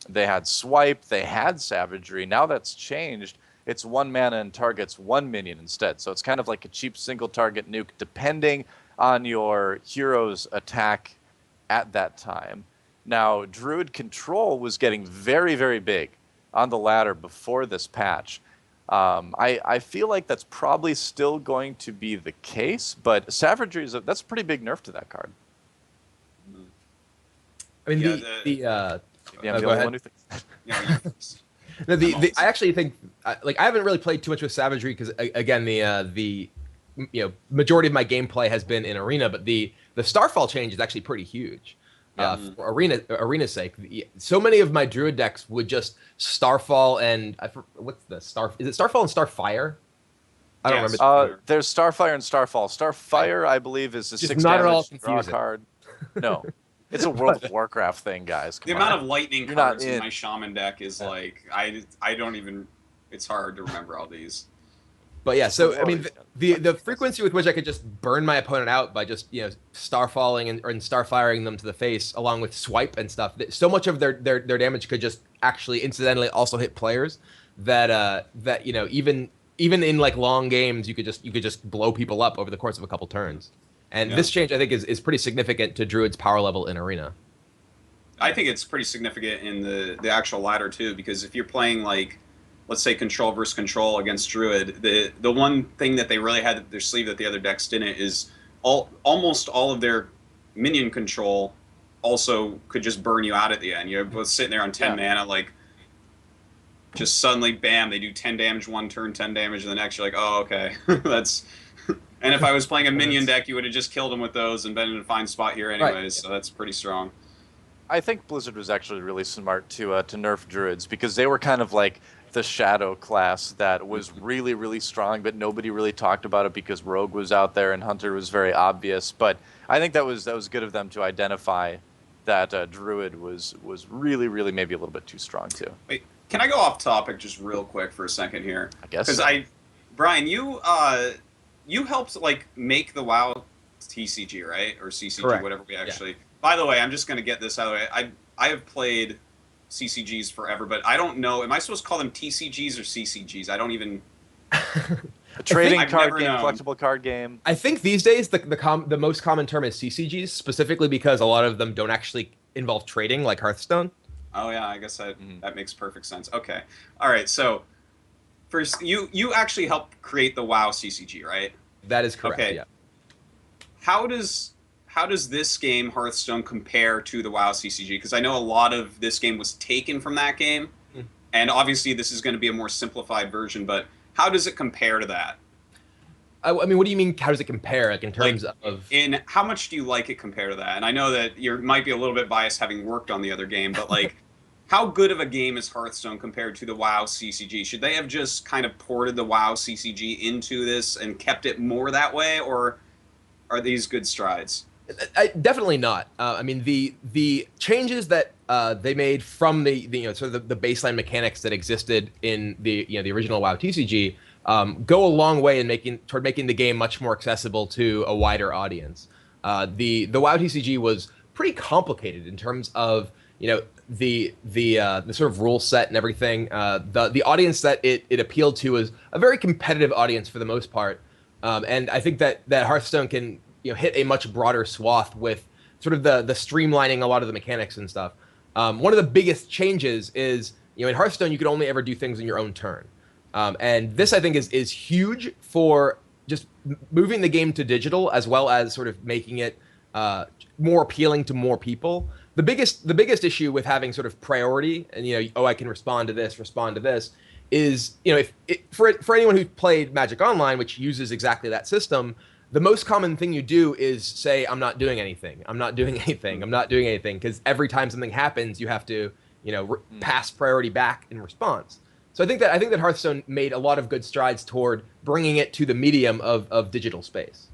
they had Swipe. They had Savagery. Now that's changed. It's 1 mana and targets 1 minion instead. So it's kind of like a cheap single target nuke depending on your hero's attack at that time. Now, Druid Control was getting very, very big on the ladder before this patch. I feel like that's probably still going to be the case, but Savagery that's a pretty big nerf to that card. I mean, I'm the only one who thinks that. No, I actually think like I haven't really played too much with Savagery because again the majority of my gameplay has been in Arena, but the Starfall change is actually pretty huge. For Arena's sake, so many of my Druid decks would just Starfall and what's the Star? Is it Starfall and Starfire? I don't remember. There's Starfire and Starfall. Starfire, I believe, is a Just 6 not at damage all draw confusing. card. No, it's a World of Warcraft thing, guys. The amount of lightning You're cards not in in. my Shaman deck is like I don't even. It's hard to remember all these. But yeah, so I mean, the frequency with which I could just burn my opponent out by just starfalling and starfiring them to the face, along with swipe and stuff. So much of their damage could just actually incidentally also hit players that even in like long games you could just blow people up over the course of a couple turns. And this change I think is pretty significant to Druid's power level in Arena. I think it's pretty significant in the actual ladder too, because if you're playing like, let's say control versus control against Druid, the one thing that they really had up their sleeve that the other decks didn't is almost all of their minion control also could just burn you out at the end. You're both sitting there on 10 mana, like just suddenly bam, they do 10 damage one turn, 10 damage the next. You're like, oh okay, that's. And if I was playing a minion deck, you would have just killed them with those and been in a fine spot here anyways. Right. So that's pretty strong. I think Blizzard was actually really smart to nerf Druids because they were kind of like the shadow class that was really, really strong, but nobody really talked about it because Rogue was out there and Hunter was very obvious. But I think that was good of them to identify that Druid was really, really maybe a little bit too strong too. Wait, can I go off topic just real quick for a second here? I guess. Because Brian, you helped like make the WoW TCG, right? Or CCG, Correct. Whatever we actually. Yeah. By the way, I'm just going to get this out of the way. I have played CCGs forever, but I don't know. Am I supposed to call them TCGs or CCGs? I don't even. A trading card game, collectible card game. I think these days the most common term is CCGs, specifically because a lot of them don't actually involve trading, like Hearthstone. Oh yeah, I guess that makes perfect sense. Okay, all right. So, first, you actually helped create the WoW CCG, right? That is correct. Okay. Yeah. How does this game Hearthstone compare to the WoW CCG? Because I know a lot of this game was taken from that game, and obviously this is going to be a more simplified version. But how does it compare to that? I mean, what do you mean? How does it compare? Like in terms of in how much do you like it compared to that? And I know that you might be a little bit biased having worked on the other game, but like, how good of a game is Hearthstone compared to the WoW CCG? Should they have just kind of ported the WoW CCG into this and kept it more that way, or are these good strides? Definitely not. I mean, the changes that they made from the sort of the baseline mechanics that existed in the original WoW TCG go a long way in making the game much more accessible to a wider audience. The WoW TCG was pretty complicated in terms of the sort of rule set and everything. The audience that it appealed to was a very competitive audience for the most part, and I think that Hearthstone can hit a much broader swath with sort of the streamlining a lot of the mechanics and stuff. One of the biggest changes is in Hearthstone you could only ever do things in your own turn, and this I think is huge for just moving the game to digital as well as sort of making it more appealing to more people. The biggest issue with having sort of priority and I can respond to this is for anyone who's played Magic Online, which uses exactly that system, the most common thing you do is say, I'm not doing anything, because every time something happens, you have to, pass priority back in response. So I think that Hearthstone made a lot of good strides toward bringing it to the medium of digital space.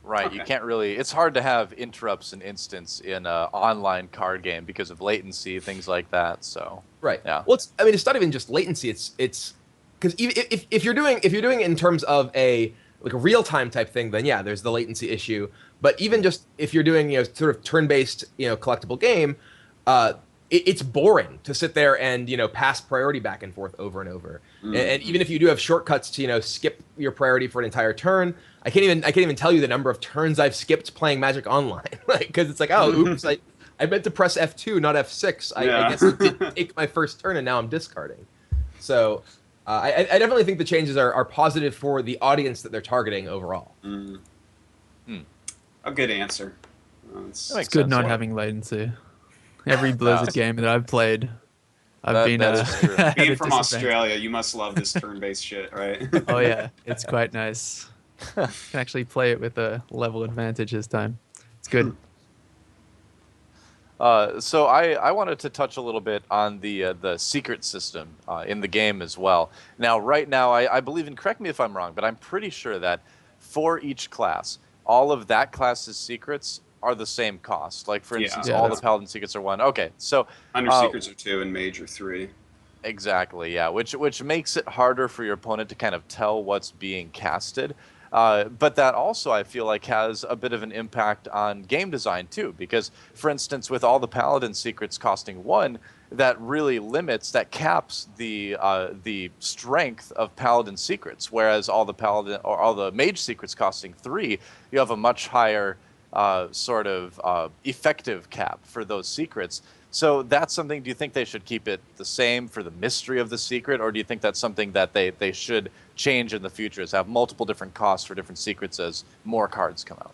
Right, okay. You can't really. It's hard to have interrupts and instance in an online card game because of latency, things like that. So right, yeah. Well, it's not even just latency. It's because if you're doing it in terms of a real time type thing, then yeah, there's the latency issue. But even just if you're doing sort of turn based collectible game, it's boring to sit there and pass priority back and forth over and over. And even if you do have shortcuts to skip your priority for an entire turn, I can't even tell you the number of turns I've skipped playing Magic Online, because it's like, oh, oops, I meant to press F2, not F6. I guess I didn't take my first turn and now I'm discarding. So I definitely think the changes are positive for the audience that they're targeting overall. A good answer. It's good not having latency. Every Blizzard game that I've played, I've been that is true. at Being a from disadvantage. Australia, you must love this turn-based shit, right? Oh yeah, it's quite nice. Can actually play it with a level advantage this time. It's good. So I wanted to touch a little bit on the secret system in the game as well. Now, right now, I believe, and correct me if I'm wrong, but I'm pretty sure that for each class, all of that class's secrets are the same cost. Like, for Yeah. instance, Yeah, all the that's- Paladin secrets are 1. Okay, so Under secrets are 2 and mage are 3. exactly, yeah, which makes it harder for your opponent to kind of tell what's being casted. But that also, I feel like, has a bit of an impact on game design too, because, for instance, with all the Paladin secrets costing 1, that really limits, that caps the strength of Paladin secrets. Whereas all the Paladin or all the Mage secrets costing 3, you have a much higher sort of effective cap for those secrets. So that's something, do you think they should keep it the same for the mystery of the secret, or do you think that's something that they should change in the future, is have multiple different costs for different secrets as more cards come out?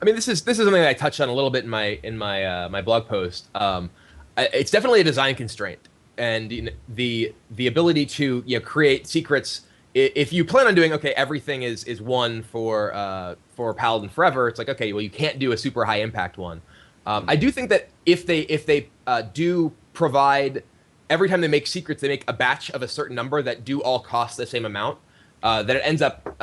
I mean, this is something that I touched on a little bit in my blog post. It's definitely a design constraint, and the ability to create secrets. If you plan on doing everything is one for Paladin forever, it's like, okay, well, you can't do a super high impact one. I do think that if they do provide, every time they make secrets, they make a batch of a certain number that do all cost the same amount, that it ends up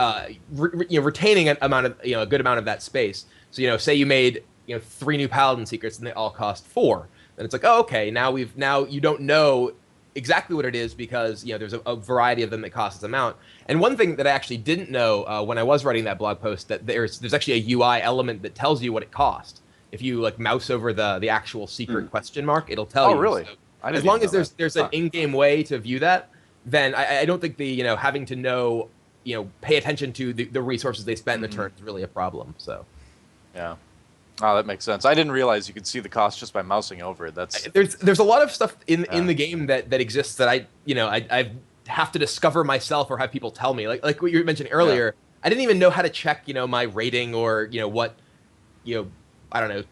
retaining an amount of a good amount of that space. So say you made 3 new Paladin secrets and they all cost 4, then it's like, oh, okay, now you don't know exactly what it is because there's a variety of them that cost this amount. And one thing that I actually didn't know when I was writing that blog post, that there's actually a UI element that tells you what it costs. If you mouse over the actual secret question mark, it'll tell you. Oh, really? So As long as there's an in-game way to view that, then I don't think the having to know pay attention to the resources they spent in the turn is really a problem. So Yeah. Oh, that makes sense. I didn't realize you could see the cost just by mousing over it. That's there's a lot of stuff in the game that exists that I have to discover myself or have people tell me. Like what you mentioned earlier, I didn't even know how to check my rating or what I don't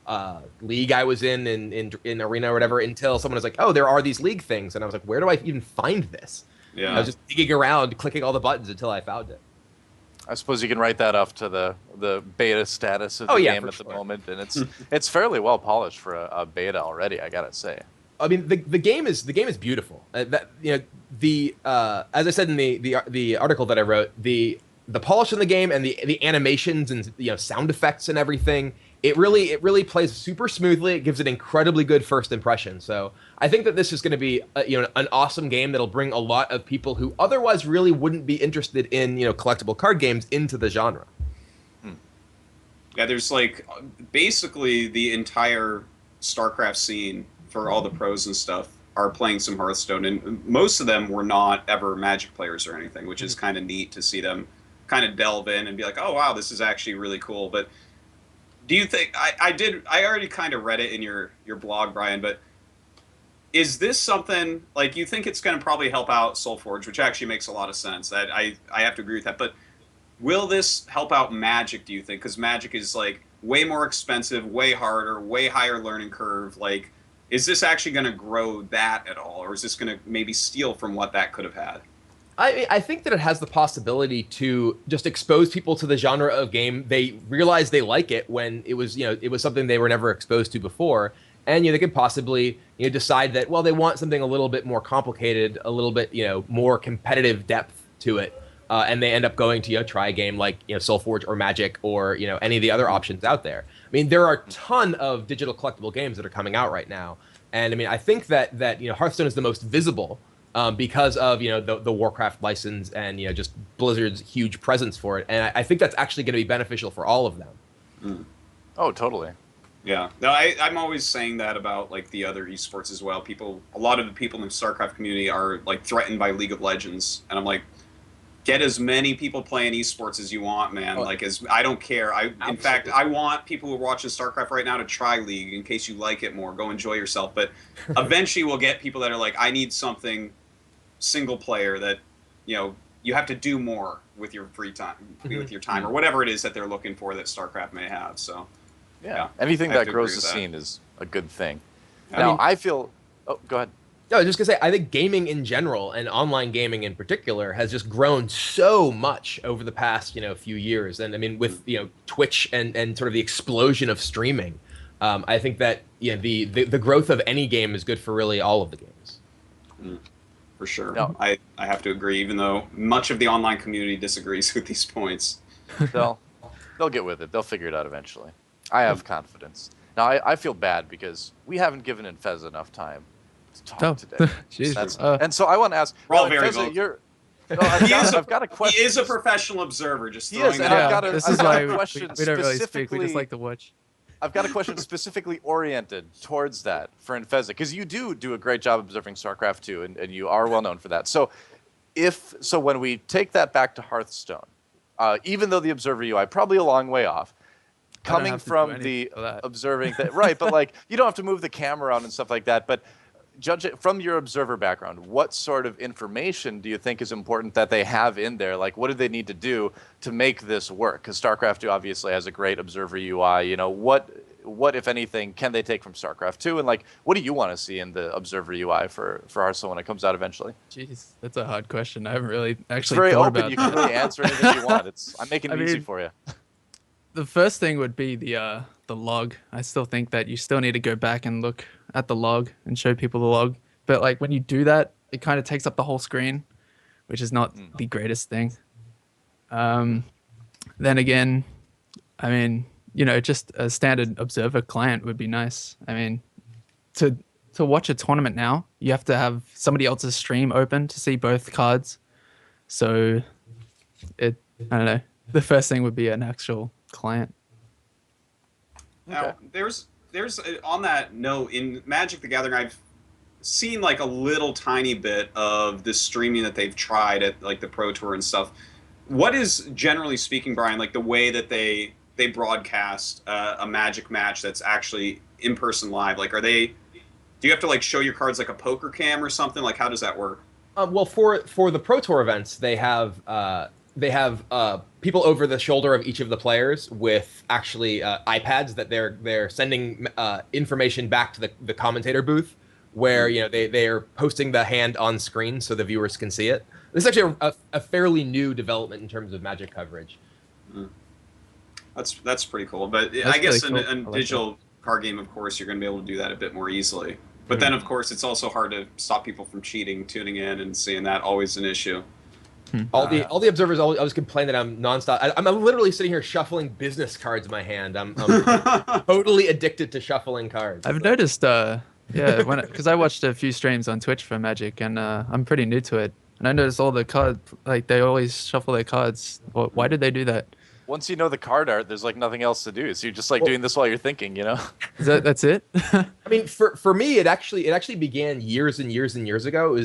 know, league I was in arena or whatever until someone was like, oh, there are these league things. And I was like, where do I even find this? Yeah. I was just digging around, clicking all the buttons until I found it. I suppose you can write that up to the beta status of the game at the moment, and it's fairly well polished for a beta already, I gotta say. I mean, the game is beautiful. As I said in the article that I wrote, the polish in the game and the animations and sound effects and everything, it really plays super smoothly. It gives an incredibly good first impression. So I think that this is going to be an awesome game that'll bring a lot of people who otherwise really wouldn't be interested in collectible card games into the genre. Yeah, there's basically the entire StarCraft scene for all the pros and stuff are playing some Hearthstone, and most of them were not ever Magic players or anything, which is kind of neat to see them kind of delve in and be like, oh wow, this is actually really cool. But do you think I already kind of read it in your blog, Brian, but is this something you think it's going to probably help out SoulForge, which actually makes a lot of sense. I have to agree with that, but will this help out Magic, do you think? Because Magic is way more expensive, way harder, way higher learning curve. Is this actually going to grow that at all, or is this going to maybe steal from what that could have had? I think that it has the possibility to just expose people to the genre of game. They realize they like it when it was something they were never exposed to before, and they could possibly decide that they want something a little bit more complicated, a little bit more competitive depth to it, and they end up going to try a game like SoulForge or Magic or any of the other options out there. I mean, there are a ton of digital collectible games that are coming out right now, and I mean, I think that Hearthstone is the most visible. Because of the Warcraft license and just Blizzard's huge presence for it, and I think that's actually going to be beneficial for all of them. Mm. Oh, totally. Yeah, no, I'm always saying that about the other esports as well. A lot of the people in the StarCraft community are threatened by League of Legends, and I'm like, get as many people playing esports as you want, man. I don't care. In fact, I want people who are watching StarCraft right now to try League in case you like it more. Go enjoy yourself, but eventually we'll get people that are like, I need something single player that you have to do more with your free time, with your time, or whatever it is that they're looking for that StarCraft may have. So yeah. Anything that grows the scene is a good thing. Now, I feel Oh, go ahead. No, I was just gonna say, I think gaming in general and online gaming in particular has just grown so much over the past, few years. And I mean, with Twitch and sort of the explosion of streaming, I think that the growth of any game is good for really all of the games. For sure. No. I have to agree, even though much of the online community disagrees with these points. They'll get with it. They'll figure it out eventually. I have confidence. Now, I feel bad because we haven't given Infez enough time to talk today. Jeez. And so I want to ask, We're all very Infeza, vocal. I've got a question. He is a professional observer. Just He throwing is, that and out. I've got a, This I've is got why a we question don't really speak. specifically. We just like to watch. I've got a question specifically oriented towards that for Infeza, because you do a great job observing StarCraft 2, and you are well known for that. So when we take that back to Hearthstone, even though the observer UI probably a long way off, coming from the observing that, right, but like you don't have to move the camera around and stuff like that, but judge it from your observer background, what sort of information do you think is important that they have in there? Like, what do they need to do to make this work? Because StarCraft 2 obviously has a great observer UI. What if anything can they take from StarCraft 2, and like what do you want to see in the observer UI for Hearthstone when it comes out eventually? Jeez, that's a hard question. I haven't really actually It's very thought open. about You that. can really answer anything you want. I'm making it easy mean, for you. The first thing would be the log. I still think that you still need to go back and look at the log and show people the log. But like when you do that, it kind of takes up the whole screen, which is not the greatest thing. Then again, I mean, just a standard observer client would be nice. I mean, to watch a tournament now, you have to have somebody else's stream open to see both cards. So I don't know. The first thing would be an actual client. Now, there's on that note, in Magic the Gathering, I've seen like a little tiny bit of the streaming that they've tried at like the Pro Tour and stuff. What is, generally speaking, Brian, like the way that they broadcast a Magic match that's actually in person live? Like, do you have to like show your cards like a poker cam or something? Like, how does that work? Well, for the Pro Tour events, they have people over the shoulder of each of the players with actually iPads that they're sending information back to the commentator booth, where they are posting the hand on screen so the viewers can see it. This is actually a fairly new development in terms of Magic coverage. That's pretty cool. But That's I guess really cool. in I like digital card game, of course, you're going to be able to do that a bit more easily. But then, of course, it's also hard to stop people from cheating, tuning in, and seeing that. Always an issue. All the observers always complain that I'm nonstop. I'm literally sitting here shuffling business cards in my hand. I'm totally addicted to shuffling cards. I've noticed, because I watched a few streams on Twitch for Magic, and I'm pretty new to it. And I noticed all the cards, like they always shuffle their cards. Why did they do that? Once you know the card art, there's like nothing else to do. So you're just like doing this while you're thinking, That's it? I mean, for me, it actually began years and years and years ago.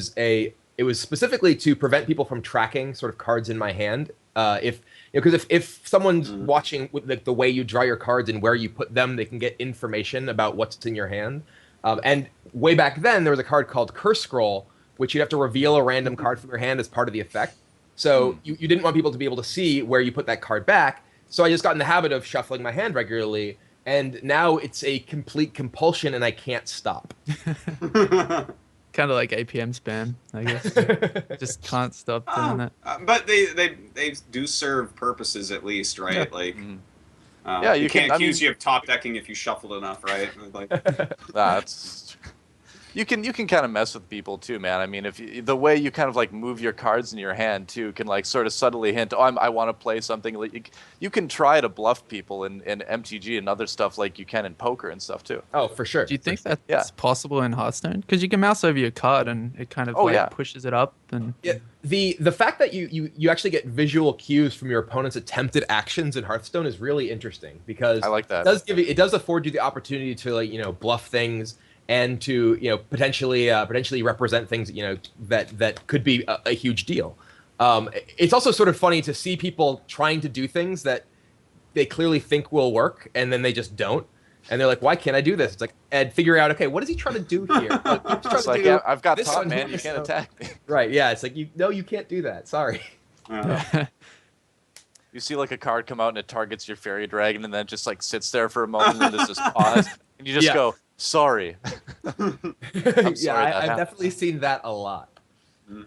It was specifically to prevent people from tracking sort of cards in my hand. Because if someone's watching with the way you draw your cards and where you put them, they can get information about what's in your hand. And way back then, there was a card called Curse Scroll, which you'd have to reveal a random card from your hand as part of the effect. So you didn't want people to be able to see where you put that card back. So I just got in the habit of shuffling my hand regularly. And now it's a complete compulsion and I can't stop. Kind of like APM spam, I guess. Just can't stop doing that. But they do serve purposes at least, right? Yeah. Like, you can't can- accuse you of top decking if you shuffled enough, right? Like, That's you can kind of mess with people too, man. I mean, the way you kind of like move your cards in your hand too can like sort of subtly hint, I want to play something. Like you can try to bluff people in MTG and other stuff like you can in poker and stuff too. Oh, for sure. Do you think that's possible in Hearthstone? Because you can mouse over your card and it kind of pushes it up. And yeah, the fact that you actually get visual cues from your opponent's attempted actions in Hearthstone is really interesting, because I like that. It does afford you the opportunity to like bluff things and to potentially represent things that could be a huge deal. It's also sort of funny to see people trying to do things that they clearly think will work and then they just don't. And they're like, why can't I do this? It's like, and figure out, okay, what is he trying to do here? It's like, yeah, I've got top, man. You can't attack me. Right, yeah. It's like, you can't do that. Sorry. You see like a card come out and it targets your fairy dragon and then it just like sits there for a moment and there's this pause. And you just go, Sorry. Yeah, sorry that I've happened. definitely seen that a lot.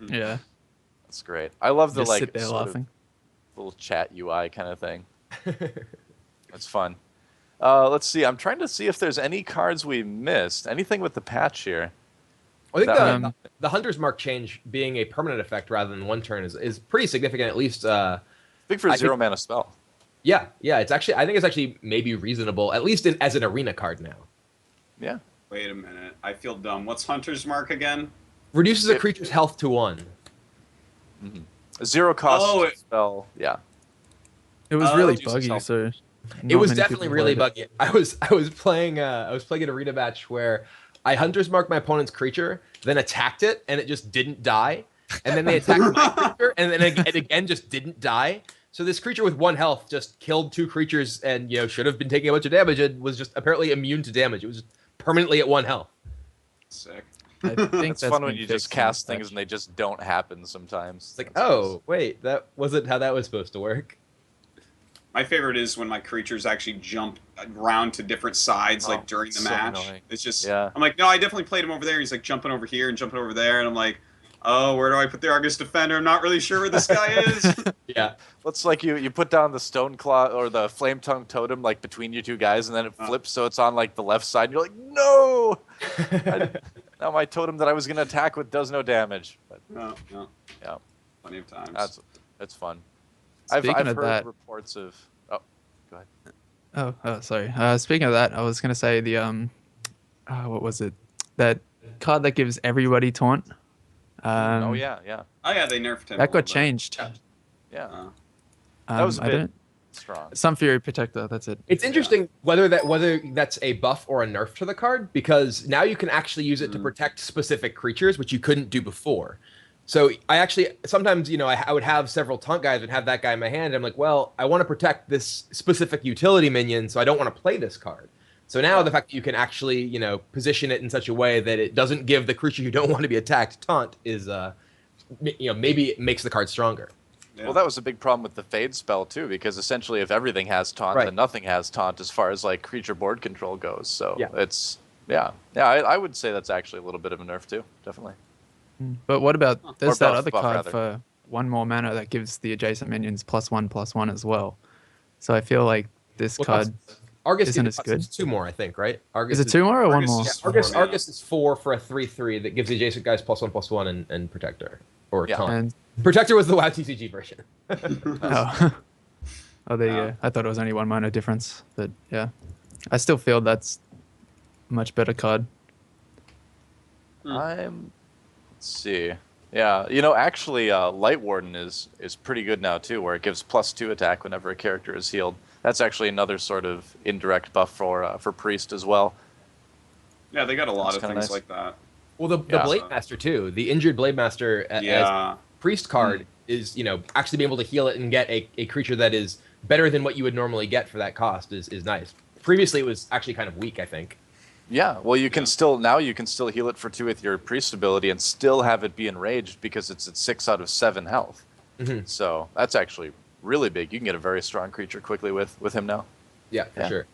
Yeah. That's great. I love the Just like sit there sort laughing. of little chat UI kind of thing. That's fun. Let's see. I'm trying to see if there's any cards we missed. Anything with the patch here? I think That the Hunter's Mark change being a permanent effect rather than one turn is pretty significant. At least, Big for a I think- 0-mana spell. yeah. It's actually I think it's actually maybe reasonable, at least as an arena card now. Yeah. Wait a minute. I feel dumb. What's Hunter's Mark again? Reduces a creature's health to 1. A 0 cost Oh, spell. Yeah. It was Oh, really Jesus buggy, help. so It was definitely really buggy. I was playing an arena match where I Hunter's Marked my opponent's creature, then attacked it, and it just didn't die. And then they attacked my creature, and then it again just didn't die. So this creature with 1 health just killed 2 creatures, and should have been taking a bunch of damage, and was just apparently immune to damage. It was permanently at 1 health. Sick. I think It's fun when you just cast things and they just don't happen sometimes. It's like, oh wait, that wasn't how that was supposed to work. My favorite is when my creatures actually jump around to different sides, like during the so match. annoying. It's just, Yeah. I'm like, no, I definitely played him over there. He's like jumping over here and jumping over there, and I'm like, oh, where do I put the Argus Defender? I'm not really sure where this guy is. Yeah. It's like you put down the stone claw or the flame tongue totem like between you two guys, and then it flips so it's on like the left side. And you're like, no. Now my totem that I was gonna attack with does no damage. But No, no, yeah, plenty of times. that's fun. Speaking I've of heard that- reports of. Oh, go ahead. Oh, sorry. Speaking of that, I was gonna say the what was it? That card that gives everybody taunt. Oh yeah. Oh yeah, they nerfed him. a That little got bit. changed. Yeah. Uh, That was a I bit don't. strong. Some Fury Protector. That's it. It's interesting whether that's a buff or a nerf to the card, because now you can actually use it to protect specific creatures, which you couldn't do before. So I actually sometimes I would have several taunt guys and have that guy in my hand. And I'm like, well, I want to protect this specific utility minion, so I don't want to play this card. So now the fact that you can actually position it in such a way that it doesn't give the creature you don't want to be attacked taunt is maybe it makes the card stronger. Yeah. Well, that was a big problem with the Fade spell too, because essentially if everything has taunt, Right. then nothing has taunt as far as like creature board control goes. So Yeah. it's I would say that's actually a little bit of a nerf too, definitely. But what about there's that buff, other buff, card rather. for 1 more mana that gives the adjacent minions +1/+1 as well. So I feel like this Well, card Argus isn't gives as good. it's 2 more, I think, right? Argus Is it 2 more or 1 Argus more? is- Yeah, Argus, 4 mana. Argus is 4 for a 3/3 that gives the adjacent guys +1/+1 and Protector or Yeah. taunt. And Protector was the WoW TCG version. oh, oh, there you go. I thought it was only 1 mana difference, but yeah, I still feel that's a much better card. Let's see. Yeah, actually, Light Warden is pretty good now too, where it gives +2 attack whenever a character is healed. That's actually another sort of indirect buff for Priest as well. Yeah, they got a lot That's of kinda things nice. like that. Well, the Yeah. Blade Master too. The injured Blade Master as Yeah. priest card is actually being able to heal it and get a creature that is better than what you would normally get for that cost is nice. Previously, it was actually kind of weak, I think. Yeah, well, you can still heal it for 2 with your Priest ability and still have it be enraged because it's at 6 out of 7 health. Mhm. So that's actually really big. You can get a very strong creature quickly with him now. Yeah, for Yeah. sure.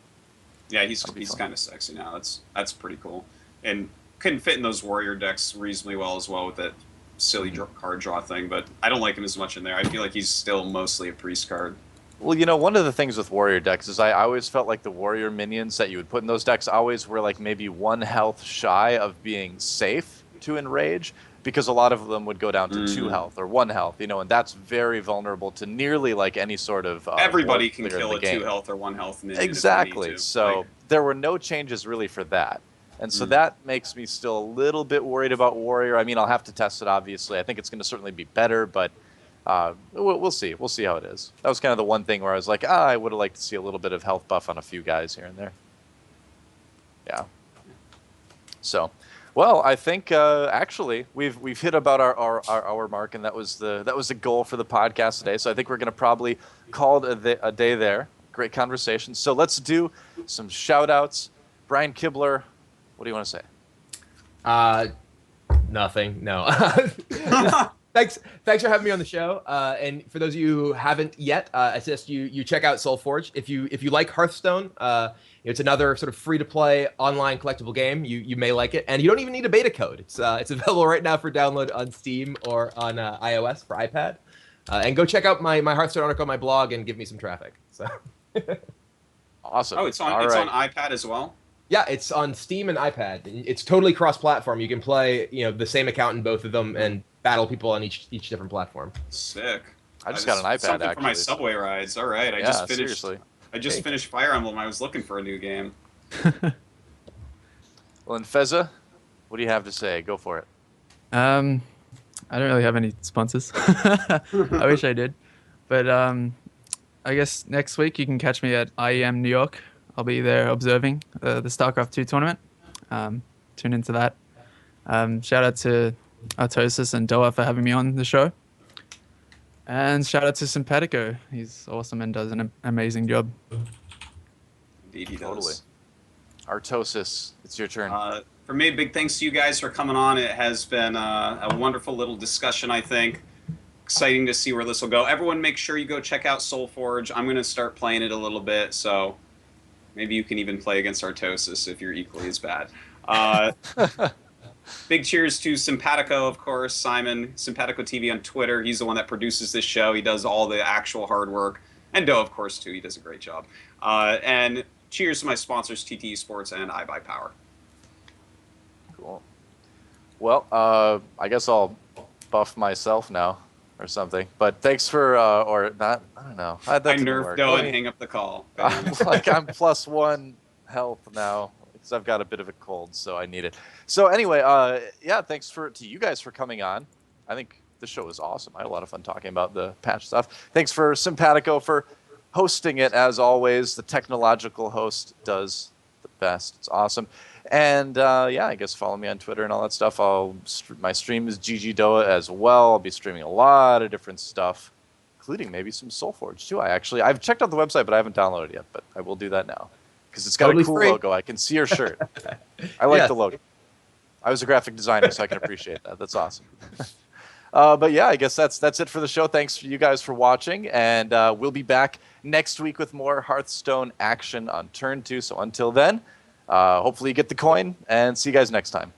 Yeah, he's That'll be fun. kind of sexy now. That's pretty cool, and couldn't fit in those warrior decks reasonably well as well with that silly card draw thing. But I don't like him as much in there. I feel like he's still mostly a priest card. Well, one of the things with warrior decks is I always felt like the warrior minions that you would put in those decks always were like maybe 1 health shy of being safe to enrage, because a lot of them would go down to 2 health or 1 health, and that's very vulnerable to nearly like any sort of Everybody ward can clear in kill the a game. 2 health or 1 health minion. if they need Exactly. to. So Like, there were no changes really for that. And so that makes me still a little bit worried about Warrior. I mean, I'll have to test it, obviously. I think it's going to certainly be better, but we'll see. We'll see how it is. That was kind of the one thing where I was like, I would have liked to see a little bit of health buff on a few guys here and there. Yeah. So, well, I think actually we've hit about our hour mark, and that was the goal for the podcast today. So I think we're going to probably call it a day there. Great conversation. So let's do some shout outs. Brian Kibler, what do you want to say? Nothing. No. Thanks for having me on the show. And for those of you who haven't yet, I suggest you check out SoulForge. If you like Hearthstone, it's another sort of free to play online collectible game. You may like it, and you don't even need a beta code. It's available right now for download on Steam or on iOS for iPad. And go check out my Hearthstone article on my blog and give me some traffic. So awesome. Oh, it's on on iPad as well. Yeah, it's on Steam and iPad. It's totally cross-platform. You can play, the same account in both of them and battle people on each different platform. Sick. I just got an iPad something actually for my subway rides. All right, I just finished. Seriously. I just finished Fire Emblem. I was looking for a new game. Well, and Fezza, what do you have to say? Go for it. I don't really have any sponsors. I wish I did, but I guess next week you can catch me at IEM New York. I'll be there observing the StarCraft 2 tournament. Tune into that. Shout out to Artosis and Doa for having me on the show. And shout out to Simpatico. He's awesome and does an amazing job. Indeed, he does. Totally. Artosis, it's your turn. For me, big thanks to you guys for coming on. It has been a wonderful little discussion, I think. Exciting to see where this will go. Everyone make sure you go check out SoulForge. I'm going to start playing it a little bit, so maybe you can even play against Artosis if you're equally as bad. Big cheers to Simpatico, of course, Simon, Simpatico TV on Twitter. He's the one that produces this show. He does all the actual hard work. And Doe, of course, too. He does a great job. And cheers to my sponsors, TTE Sports and iBuyPower. Cool. Well, I guess I'll buff myself now or something. But thanks for, or not, I don't know. I nerfed Doe and hang up the call. I'm +1 health now. Because I've got a bit of a cold, so I need it. So anyway, yeah, thanks to you guys for coming on. I think the show was awesome. I had a lot of fun talking about the patch stuff. Thanks for Simpatico for hosting it, as always. The technological host does the best. It's awesome. And yeah, I guess follow me on Twitter and all that stuff. My stream is GGDoa as well. I'll be streaming a lot of different stuff, including maybe some SoulForge too. I've checked out the website, but I haven't downloaded it yet. But I will do that now. Because it's got a cool logo. I can see your shirt. I like the logo. I was a graphic designer, so I can appreciate that. That's awesome. But yeah, I guess that's it for the show. Thanks for you guys for watching, and we'll be back next week with more Hearthstone action on Turn 2. So until then, hopefully you get the coin, and see you guys next time.